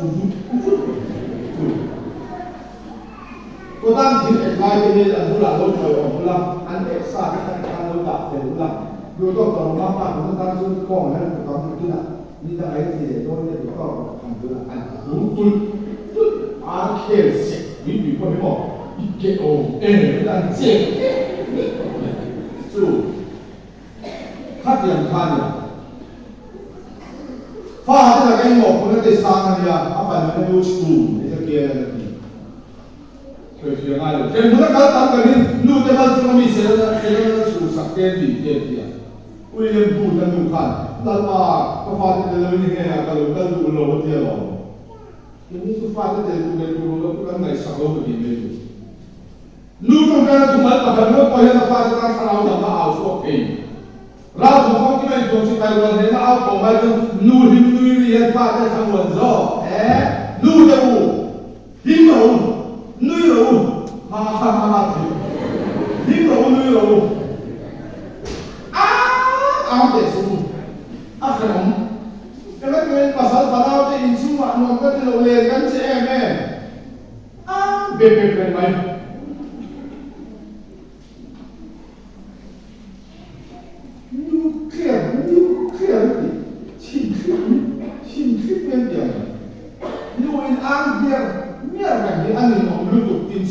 ก็ตั้งถึงเอกลายเป็นอันบุลาลดถอยออกบุลาอันเอกซาที่ตั้งการลดดับเป็นบุลาดูตัวต่อมาปากมันตั้งชื่อกล้องนั้นก็ทำขึ้นอ่ะนี่ถ้าไอ้ที่เด็กโดนเนี่ยก็ทำขึ้นอ่ะอันตุ้ยอาร์เคสวิบิคนที่บอกอีเกโออันเจ็บจู่ขัดอย่างขันเนี่ยฟ้าที่เราเองบอกคนนั้นได้สร้างอะไรอ่ะอาไปมันดูชูนี่จะเกี่ยอะไรนี่เคยเกี่ยง่ายเลยเช่นคนนั้นเขาทำกันนี่นู่นจะมาจะมีเสนาชูสักเกณฑ์ดีเดียวอุ้ยเรื่องพูดกันดูขันแล้วมาก็ฟ้าที่จะเลยนี่ไงก็เลยก็ดูโลกเดียวทีนี้ฟ้าที่จะดูเป็นดูแล้วก็ไม่สักโลกดีไม่ดูนู่นตรงนั้นทุกมันประกันว่าพอเห็นฟ้าที่ตั้งเราจะมาเอาสุขเองเราถูกต้องที่ไม่ถูกสิ่งใดวันนี้เราเอาของไปจนนู่นเรียนป้าได้ทั้งวันซ้อนู่นจะอู้หิ้งเรานู่นเราฮ่าหิ้งเรานู่นเราเอาเด็กสู้ขนมก็แล้วเป็นภาษาฝรั่งจะอินซูมาหนุ่มก็จะเราเรียนกันใช่ไหมเป็นไหม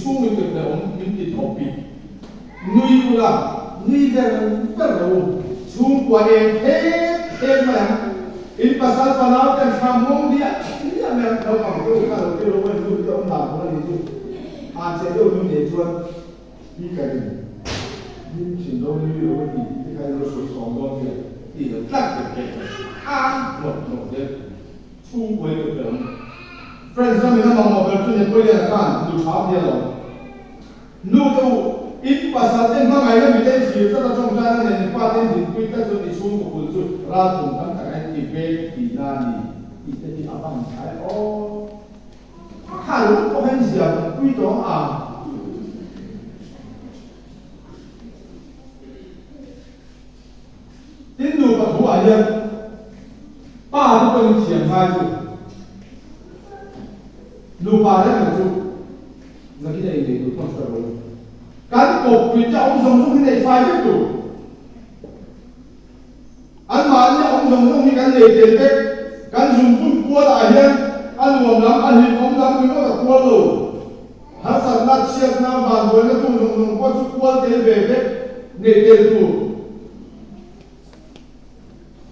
สู้มันเกิดแล้วมันติดหอบปีนุยกูละนุยจะก็เราสู้กว่าเองมาอินภาษาฝรั่งจะทำมงเดียนี่แม่เราฟังดูกันเราไม่รู้จะต้องด่าคนนี้ดูอาจจะโดนมันเดือดร้อนนี่กันนี่สิ่งเราไม่รู้ว่าที่ใครเราสู้สองคนเนี่ยที่เราตั้งใจหมดเด็กสู้กว่าเดิมFriends, kami na mga opportunity po yan kan, lupa dia lo. Nuto it pasatin mga ngayon bitin siya sa tatong sana na patin din kita so isun ko kulso ratong ang kakain ibig dinani ita di abang ay halo ko hen siya ito Tindu pa ho ayan pa ano pa yung siyang hayo lupa rin ito nakita yung ito kan ko kita ông song cái này phai tiếp tục anh mà ông song cái này tiền cái kan dùng phun cua lại hen anh luồng lắm anh hình ông lắm cái nó là cua rồi hắn sản lát xiết nam bàn với nó dùng qua chút cua tiền về cái này tiền tụ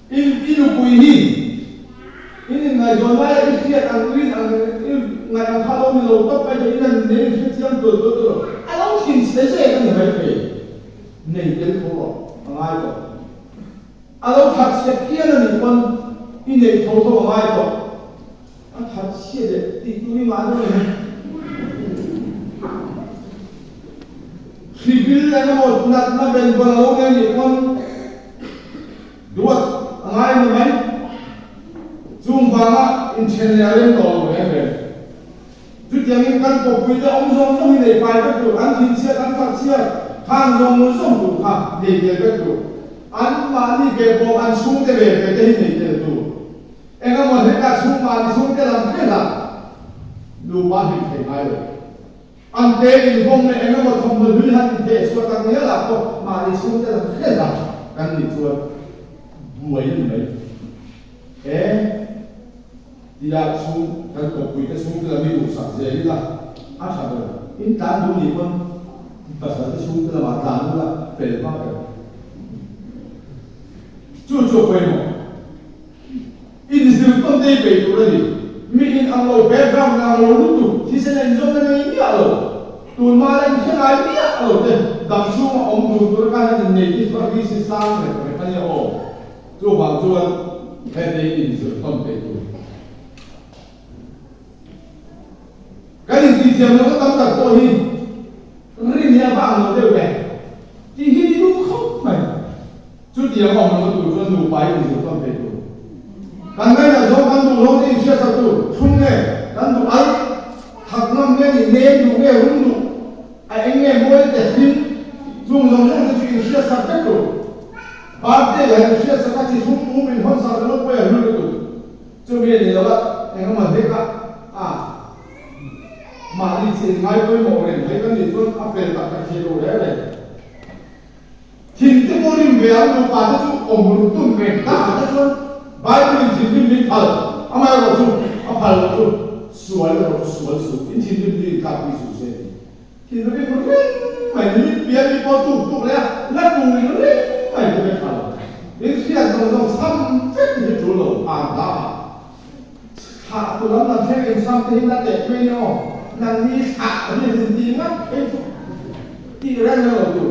in bùi hi ngày rồi lại cái chuyện ăn uống ngày ăn khalo mình lâu tóc bây giờ nên nên chuyện chiang tôi anh không tin sẽ cái này phải về nên cái khổ ngay rồi anh không thật sẽ kia là mình còn in này thâu ngay rồi anh thật sẽ để đi tôi mà thôi khi biết là một nát nó bên vào lâu ngày thì con đuổi ngay mà mấy zoom vào in trên nhà lên tổ về chút tiếng in căn cột quý ông giống này phải cái đủ ăn thịt xiết ăn thịt xiết hàng giống muốn giống đủ hàng để cái đủ ăn mà đi cái bộ ăn xuống cái về cái này cái đủ em có muốn hết cả xuống mà đi xuống cái làm cái là đủ ba hình thể ngay rồi ăn tê thì hôm nay em có một thông minh hư hẳn thể số tăng nghĩa là có mà đi xuống cái làm cái là căn đi chuột buổi như vậy dia xuống kan ko kui ka xuống cái là mi đủ sạch dễ là áp sát rồi in tan đủ nhiều con bớt cái xuống cái là mà tan là phải mà phải chú quên rồi in sự công ty về tụi này mi in ang lo background ang lo lúc tụ thì sẽ là do cái này nhớ rồi tụi mà làm cái này nhớ rồi thế đằng xuống ông tụi cái này này cái cái system này phải cái gì chú bảo chú cái này in sự công ty tụi cái gì thì nó có tâm trạng tôi hi riêng nhà bạn nó đều đẹp thì hi đúng không mày chút tiền họ nó tụi cho đủ bài thì không thể đủ cái này là do căn đủ nó thì sẽ sao tụi chung nghe căn đủ ấy thật năm nghe thì nên đủ nghe đúng đủ anh nghe mỗi để tin dùng dòng cái chuyện sẽ sao cách đủ ba cái là sẽ sao cách thì chung mình hơn sao nó quay hơn đủ cho nên thì đó anh có mà thấy cả mà đi trên ngay với một người thấy cái gì luôn áp về tại cái chế độ đấy này thì cái mô hình về anh nó phải cho ông muốn tuân về ta cái luôn bài mình chỉ biết mình phải ông ai bảo chú ông phải bảo chú sửa là bảo sửa in chỉ biết đi cắt đi sửa xe thì nó biết một cái mày biết biết đi bao chú đấy là cùng nó đấy mày biết phải đến khi là dòng xăm chết thì chú lẩu ta hạ tụi nó làm thế làm sao thì nó đẹp quên nhau năng đi hạ đi gì mất cáiที่แรกเราดู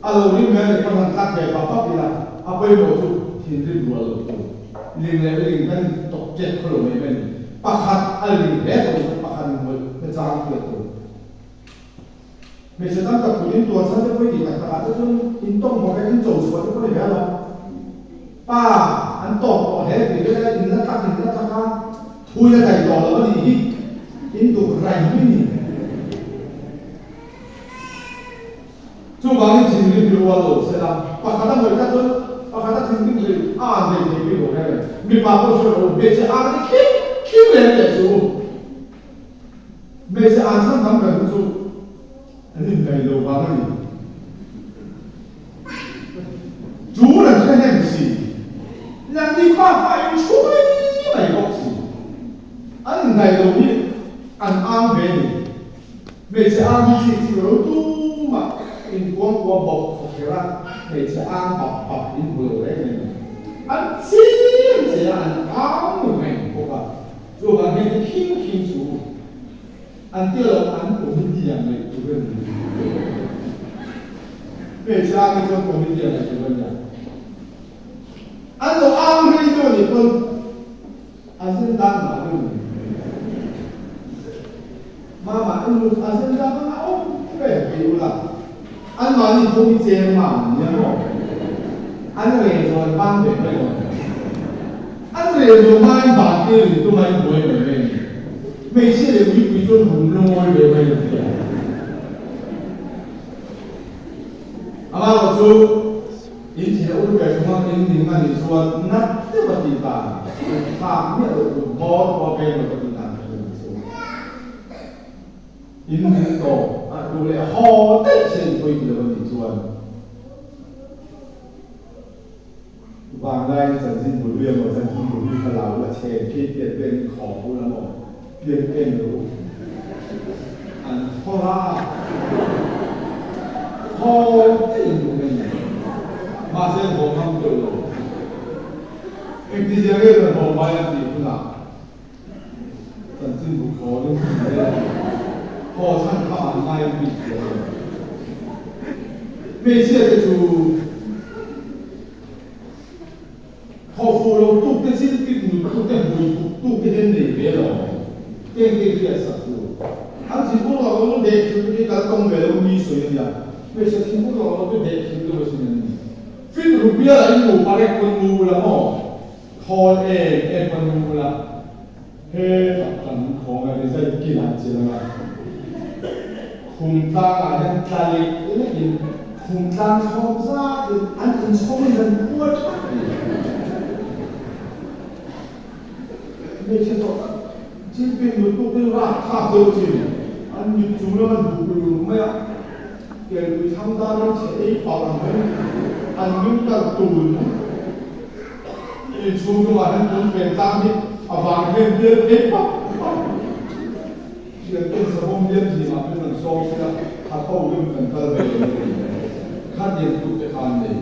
อารมณ์นี้แม้แต่คนทักใจปั๊บปั๊บนี่ละเอาไปบอกทุกทีรีบรัวเลยลิงเลยลิงกันตกเจ็บขลุ่มเป็นปะคัดอะไรแบบนี้ปะคัดมันเป็นจางเกิดตัวไม่ใช่ตั้งแต่คุณยินตัวฉันจะไม่ดีแต่อาจจะจนยินต้องมองไปยินโจทย์สวนจะไม่ได้หรอกป้าอันตกต่อเหตุหรือได้ยินแล้วตักยินแล้วตักกันทุยอะไรต่อแล้วก็ดียินตัวไรไม่มีchú bảo những chuyện như vậy rồi sẽ là và khả năng người ta cho và khả năng những người về thì cái này mình bảo tôi rồi mình sẽ ăn cái kiếm lên để chú mình sẽ ăn sang thăm gần chú anh này lâu quá rồi chú là cái này gì làm đi qua phải chú này có gì anh này lâu đi ăn về mình sẽ ăn cái gì rồi tu mà in quang bọc của cái là để cho ăn bọc in vừa đấy này ăn chín thì ăn áo người mình cô bà chú bà nghe cái kinh chú ăn tiêu là ăn của mình gì này chú bên để cho ăn cái của mình gì này chú bên này ăn đồ ăn hay đồ gì con ăn sinh đang mà luôn mà ăn đồ ăn sinh đang mà ốp về cái là anh nói thì không bị chê mà nhớ không anh về rồi ban về đây rồi anh về rồi mai bạn kia thì tôi mai đuổi về đây mình sẽ để quý cho hùng lôi về đây được à mà một chú in chỉ là ưu cái chúng ta in thì mà thì cho nát tiếp vào tình cảm phạm nghĩa là bỏ vào bên vào tình cảm in thì tổ đủ để họ tết trên tôi thì là vấn đề chuan vàng đây chẳng xin một viên mà chẳng xin một viên là lão là chè khi tiền bên khó cũng là một tiền bên đủ ăn ho ra ho tiền đủ bên này mà xem hồ không được rồi em đi ra cái là hồ mai làm gì cũng làm ขอเรื่องนี้ได้พอท่านเข้ามาง่ายปิดเลยไม่เชื่อจะดูพอฟูเราตุ๊กเป็นสิ่งที่หนูตุ๊กเป็นบุยตุ๊กเป็นเรื่องเดียวเก่งเก่งเกี่ยสักตัวอันที่พวกเราเด็กที่การต้องเวลามีส่วนอย่างไม่ใช่ที่พวกเราเป็นเด็กที่ตัวสิ่งนี้ฟิลรูปีอะไรหนูปาร์กคนมูละมั้งคอเอคนมูละเฮ้ตัดกันของอะไรจะกินอะไรละคุ้มตาอันทะเลนี่คุ้มตาชอบซาอันชอบมันปวดไม่ใช่ตัวที่เป็นหนูตัวเป็นรักข้าตัวจริงอันมีจุดแล้วมันดูไม่อะเกี่ยวกับทำด้านนั้นเฉยๆปากมันอันยุ่งกับตูนอีกช่วงตัวนั้นผมเป็นตามที่อาบางเรื่องเยอะเอ็ดปั๊บเชื่อเป็นสมองเยี่ยมที่มาเป็นมันโซ่ใช่ไหมถ้าเขาเรื่องกันก็เลยขั้นเย็นตุกจะทำเลย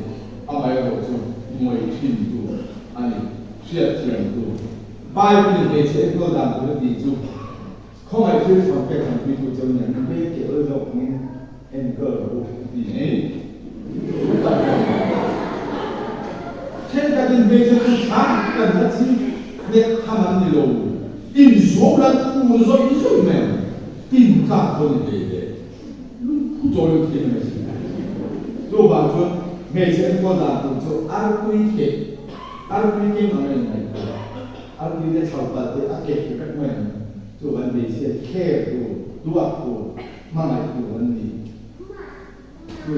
เอาไปเอาจุดมวยทิ้งตัวอันนี้เชื่อเทียมตัวไปเป็นเด็กเช็คก็ดังตัวดีจุดเขาไม่ช่วยทำแก้ทำพิธีจนอย่างไม่เกี่ยวกับของเอ็นเกอร์ดีเองเช่นกันเป็นเบสที่ช้ากันนัดที่เด็กทำมันดีลงอินโซลันคูโซอินโซแมนอินข้าคนเดียวผู้โจรที่ไม่ใช่โจบางคนไม่ใช่คนละคนโจอาร์คุยเก่งอะไรไม่ได้อาร์คุยได้ชาวบ้านได้อาเก็บกันเหมือนโจบันไม่ใช่แค่ตัวมาไม่ตัววันนี้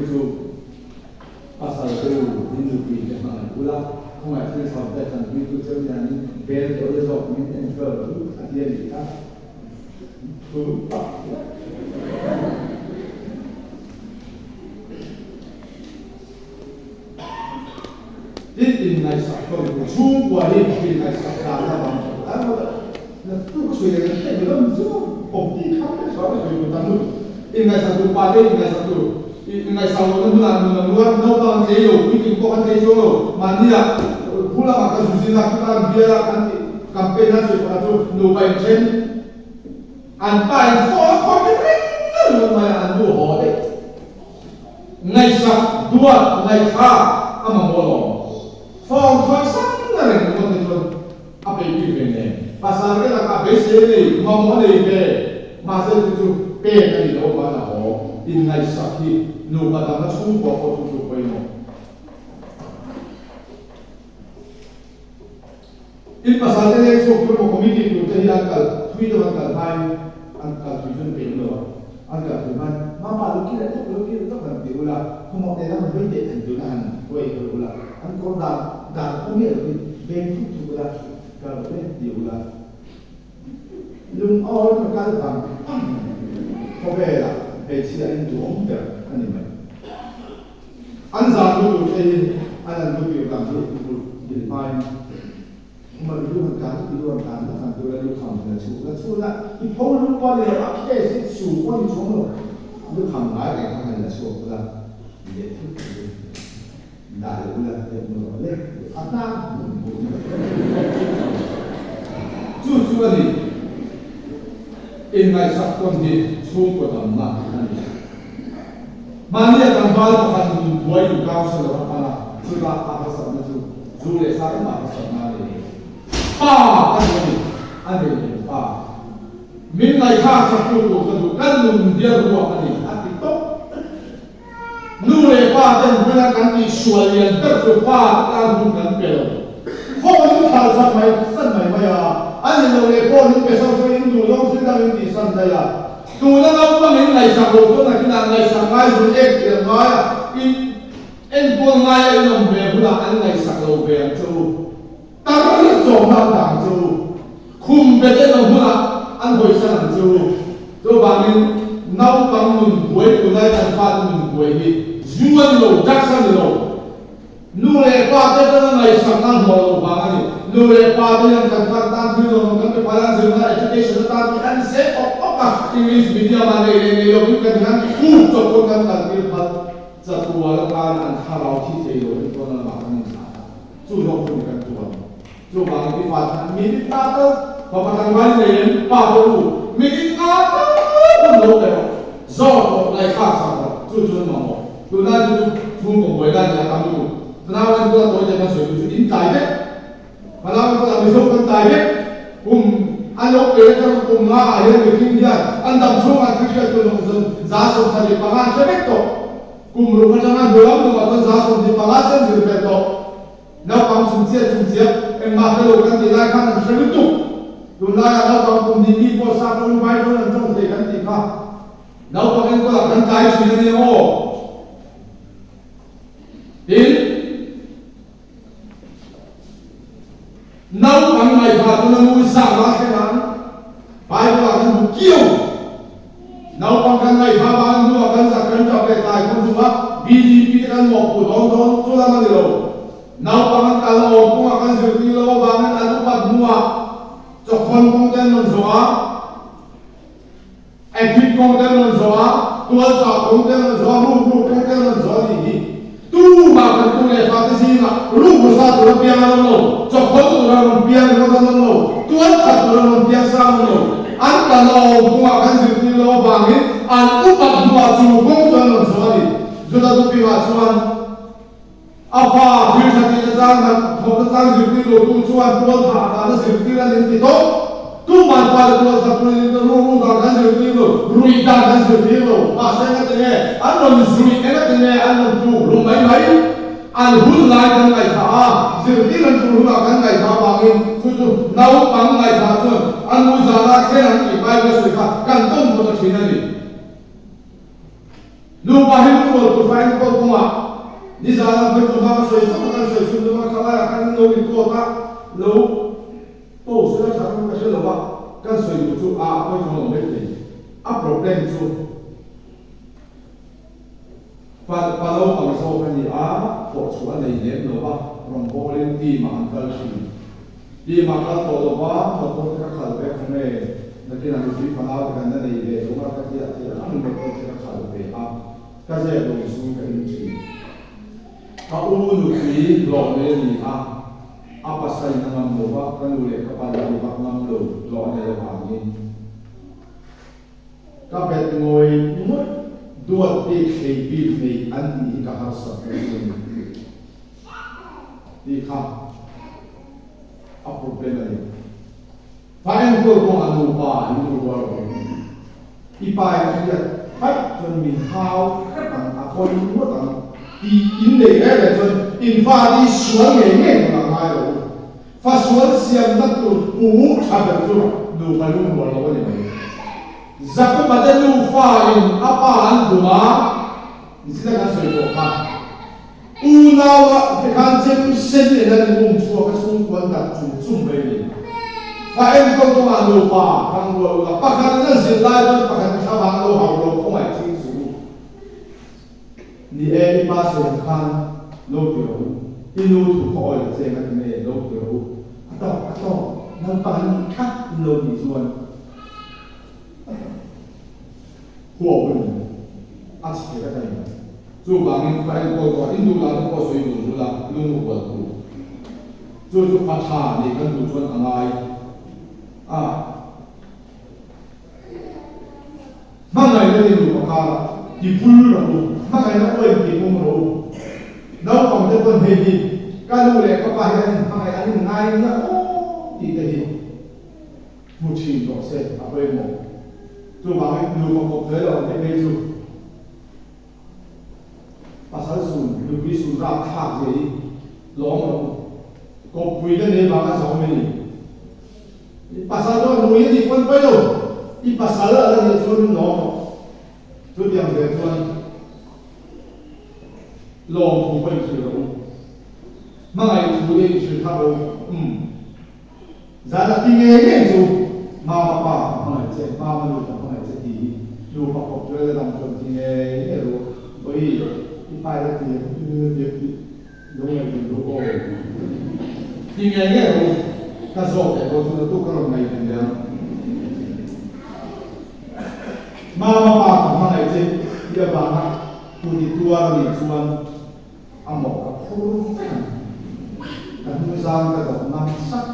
โจpasal itu hidup dengan ulang kemarin sampai sampai itu terjadi bel oleh sokong engkau dia kita lupa ini nai sakon cuma ini nai sakon apa nah tu sudah kita belum cuma opti kami soalnya sudah tahu ini nai satu pada ini nai satu ngay sau đó là nó bằng thế rồi quy trình có thế rồi mà đi là pula mà cái gì là kita biar kan campaign là sự là tu nụ bài trên anh bài phó khó cái đấy nó mà anh đua họ đấy ngay sau đua ngay pha ama molo phong khói sáng là này cũng có thể luôn apa itu ini pasal kita tak besi ni ngomong ni ke masa itu pe ni lo mana ho in ngay sakhi nụ bà ta nó xuống bỏ vào trong chuột quay nó ít mà sao thế này số cái một committee tụi tôi ăn cả thui đâu ăn cả hai ăn cả thui chân biển rồi ăn cả thui hai mà bà lúc kia lúc làm điều là không một ngày nào mình phải để thành tụi nó ăn quay rồi là ăn con đàn không nghĩa là bên thuốc tụi là cả bên điều là lưng oi mà cái thằng có về là để chỉ anh uống được anh em anh giả dulu anh dulu làm dulu di depan mà dulu kan kan dulu dulu kan chú là cái phố lúc qua đây là cái cái chủ quan đi xuống rồi lúc thằng gái cái thằng này là chủ là để thức đại là để mở lên ăn ta chú là gì in ngày sắp con đi xuống của thằng mà Mania kan bal pakan buai du kau selalu apa sudah apa sama tu zule saya apa sama ni pa ada ni pa min lai kha satu tu kan nun dia buat ni hati top nure pa dan bulan kan di sualian tersupa kan bukan pel phone thal san mai ya ani nure phone pe so so indu long sedang di san daya tụi nó đâu có những ngày sạc đồ cho là cái nào ngày sạc ngay rồi em tiền nói em buồn ngay em làm về là anh ngày sạc đồ về chú ta có biết rồi nào đảng chú khum về cái đầu là anh hồi sang chú bà mình nấu bằng mình quấy của này thành pha mình quấy đi duy lô chắc sang lô nu lệ qua cái đó ngày sạc năng hồ lô vàng này nu lệ qua cái yang thành pha tan thứ rồi mình cái pha lan dừng lại education ta thì anh sẽ English media mana ini lebih dengan untuk kan terlibat satu alasan antara kita itu dengan makna sudah bukan Tuhan. Coba kita minta tu, bapak tanggal ini, pak dulu, mình cũng lâu rồi do lại khác sao chú mà một tôi nói chú cũng mới ra nhà tắm chú nào anh tôi tôiจะมาสวยchú in tài đấy mà nào anh tôi làm việc không tài đấy cùng anh ông kể cho cùng ngã ai người kinh nghiệm anh đâm xuống anh cứ chơi tôi nói rằng giá sống sao để bằng anh sẽ biết to cùng lúc anh đang đuổi ông mà tôi giá sống để bằng anh sẽ giữ biết to nào bằng sung chia em mà cái lúc anh đi lại khăn anh sẽ biết tục tôi nói nào bằng cùng đi đi qua sao tôi vai tôi làm trong thế anh đi khá nào bằng anh tôi làm anh tài suy nghĩ ô in nào bằng ngày phạt tôi nói muốn sao mà thế nào phải là anh một kiêu nào bằng cái ngày phạt anh tôi là cái cho cái tài không đúng không vì cái một của đó cho là gì đâu nào bằng cái lo cũng là cái sự gì lo bằng anh cũng bắt mua cho con công tên mình rồi anh thích công tên mình rồi tôi chọn công tên mình rồi lúc công tên mình rồi gì tu mà cái tu này phạt cái gì mà lúc của sao tôi biết là nó cho con tôi là nó biết là nó tôi thật là nó biết sao nó anh ta lo cũng là cái sự gì lo bằng ấy anh cũng bắt mua chủ công tên mình rồi rồi ta tôi biết là cho anh apa bila kita jangan mau tentang zikir itu tujuan Tuhan ada zikir yang itu tu manfaat Tuhan satu itu ruru dan zikir itu ruida dan zikir itu pasal katanya anu zikir katanya anu tu rumai anu hulai dan lai tha zikir dan tu hulai lai tha bangin tu nau bang lai tha tu anu zara kena ibai besuka kantong tu cina ni lu bahim tu fain tu kuma đi ra làm việc của ta soi xuống chúng ta khai là khăn lâu đi qua ta lâu tổ sẽ ra sáng cái sự lâu à cái soi của chú à tôi không làm việc gì problem chú và lâu ở sau cái gì tổ chú anh này nhớ lâu à from bố lên đi mà anh phải đi mà cái tổ lâu à tổ cái khởi về không này là cái nào chỉ phải làm cái này để chúng ta cái gì thì anh mới có cái khởi về cái gì cũng xuống cái gì Aku nuki lo ne ni apa sai na ngam lo ba kan lu le ka pa lo ba ngam lo ne lo ha ni ka bet ngoi mu duat ti khei bi nei an ni ka har sa ni di kha a problem ni fa en ko ko anu pa ni ko wa ipa ya pat chon mi hao ka tang a ko ni mo tang đi in để cái là cho in pha đi xuống nghề mà mai rồi pha xuống xem đất tụt cũ chả được chưa đủ phải luôn một lỗ này giặc có bắt đầu pha in apa ăn đủ mà chỉ là cái sợi của pha u nào cái khăn xem xem để là vùng chùa cái xung quanh đặt chung về đi pha em không có ăn đủ pha thằng vừa là pha khăn nó dừng lại thôi pha khăn sao bằng đâu học đâu không phải chính số ni e pa se khan lo tiro inu thu khoi se nga ne lo tiro ato nan pa ni kha lo ni chuan huo bu a chi ka dai chu ba min pa ko indu la ko soi lu la lu nu ko tu chu pa tha ni kan du chuan angai mang ngai le ni ko ka di pulu la lu mang ngai na ko di mu ro nau kom te kon he di ka lu le ka pa he mang ngai an ngai na o ti te hi mu chin do se a pe mo tu ba ngai lu ko te lo te pe chu pasal sun lu bi sun ra tha je lo mo ko pui le ne ba ka so me ni pasal do lu ye di kon pe lo i pasal la ni chu no chú điểm về tuần lòng không phải chỉ đâu mà ngày chú đi chỉ thao đâu giá là kinh nghiệm đấy chú mà không phải chết mà được không phải chết gì dù mà học chơi làm chuẩn kinh nghiệm đấy rồi bởi vì cái bài đó thì việc đúng là việc đúng rồi kinh nghiệm đấy rồi ta rõ để có chúng ta tu cái lòng này thành ra mà không phải chết dia banyak pudi tua ni cuman amok kapur dan musang kita nam sak.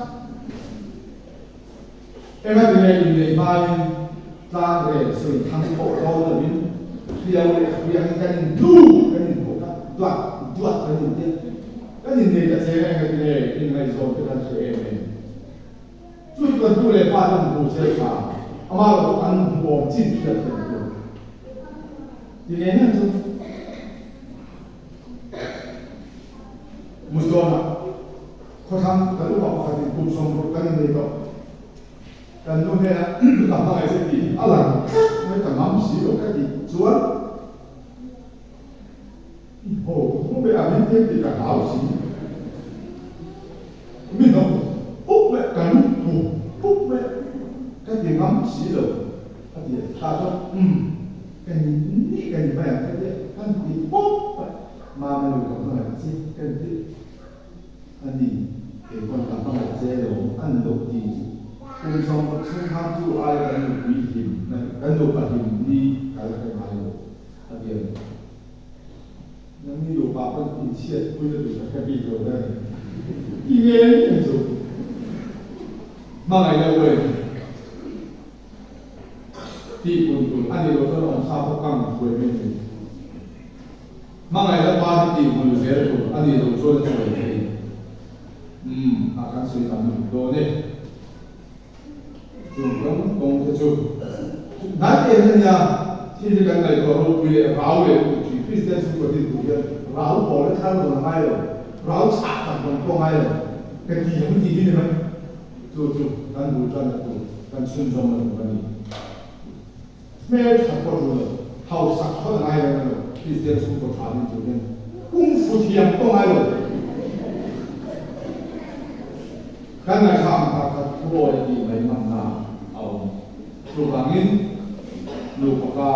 Emak ini mai ra về rồi thằng bộ đó là biến phiêu cái nhìn du cái nhìn bộ các đoạn cái nhìn tiếp cái nhìn này là sẽ cái này in ngày rồi cái là sẽ em chú cần tu lệ pha trong bộ sẽ cả ama là ăn bộ chín được rồi thì này là chú một tuầnเขาทำกันรู้ว่าเขาจะกุมสมบูรณ์กันในตัวกันนู้นเนี่ยทำอะไรสักทีอะไรไม่ทำน้ำสีหรอกแค่ดีส่วนโอ้ผมไปอ่านเรื่องที่กันหาสีไม่ต้องปุ๊บเลยกันปุ๊บเลยแค่ดีน้ำสีหรอกแค่ดีถ้าชอบกันนี่กันไม่แค่ดีกันดีปุ๊บมาไม่รู้กับอะไรสิกันดีอันนี้เอกคนต่างๆเจริญอันโลกดีคุณสมบัติทำจู่อะไรกันอยู่วิหิมนั่นกันโลกหิมดีอะไรกันมาอยู่อันเดียวนั่นนี่อยู่ป่าเป็นอินเชียคุยจะดูแค่ปีเดียวได้อีเวนต์อย่างสุดมาไงเนี่ยเว้ยที่คุณอันนี้เราจะลองทราบพวกกังคุยไม่ถึงมาไงแล้วบ้านที่คุณเสียตัวอันนี้เราช่วยช่วยเองอาการสุดท้ายโดนเนี่ยจุดตรงที่จุดนั่นเองเนี่ยที่จะกันในตัวเราเวลาเราเวลาที่พิเศษสุดก็ที่ตัวเราพอแล้วท่านเราไม่หรอกเราฉาบต่างคนก็ไม่หรอกแต่ที่ยังไม่ดีนี่มันจุดการดูการดูการชื่นชมมันแบบนี้แม่ถักก็รู้เลยเขาสักเขาไม่หรอกพิเศษสุดก็ถามจุดนี้功夫เทียมก็ไม่หรอกkan nak sama tak keluar di mana au terangin lupa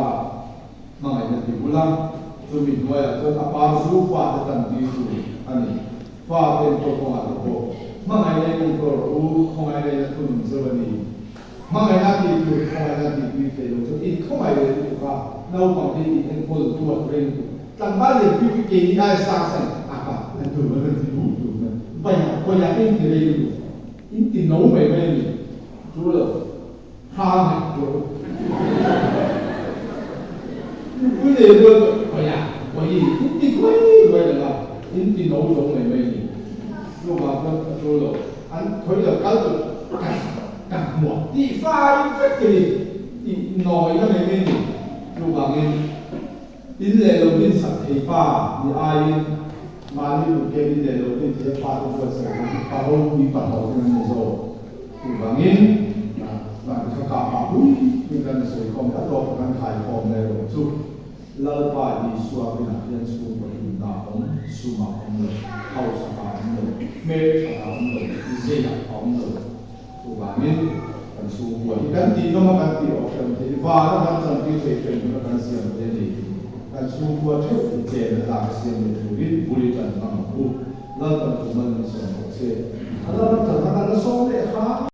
mengenai nanti bulan cumi dua ya tu apa sufa tentang itu ani fa tempo kong atau mengenai untuk mengenai itu sebani mengenai nanti itu mengenai nanti itu itu itu mengenai itu apa nau bang di ini pun dua ring tambah lagi kita ini sahaja apa nanti nanti itu banyak ini itu inti nấu mày mày chú là ha này chú cái gì luôn bởi vì inti quay là inti nấu giống mày mày lúc mà chú là anh thấy là cái càng một đi pha cái gì thì nói nó mày mày chú bảo nghe in lệ đầu tiên sạch thì pha thì ai mà đi một cái đi để đầu tiên thì pha trong cơ sở pha không đi bắt đầu cái này rồi thì bằng in và các cả bảo húi nhưng cần sử không đã đọc cần khai phòng này rồi chú lỡ bài đi xua bên là nhân số của chúng ta ông số mà ông được hậu sản phẩm ông được mê sản phẩm ông được dễ là ông được thì bằng in cần số của thì cần tin nó mà cần tin ở cần thì và nó đang dần tiêu thụ tiền nó cần xem cái gì kan sungguh tu je la siam tu rin boleh dan mampu lalu teman-teman semua se kalau terkadang sore ha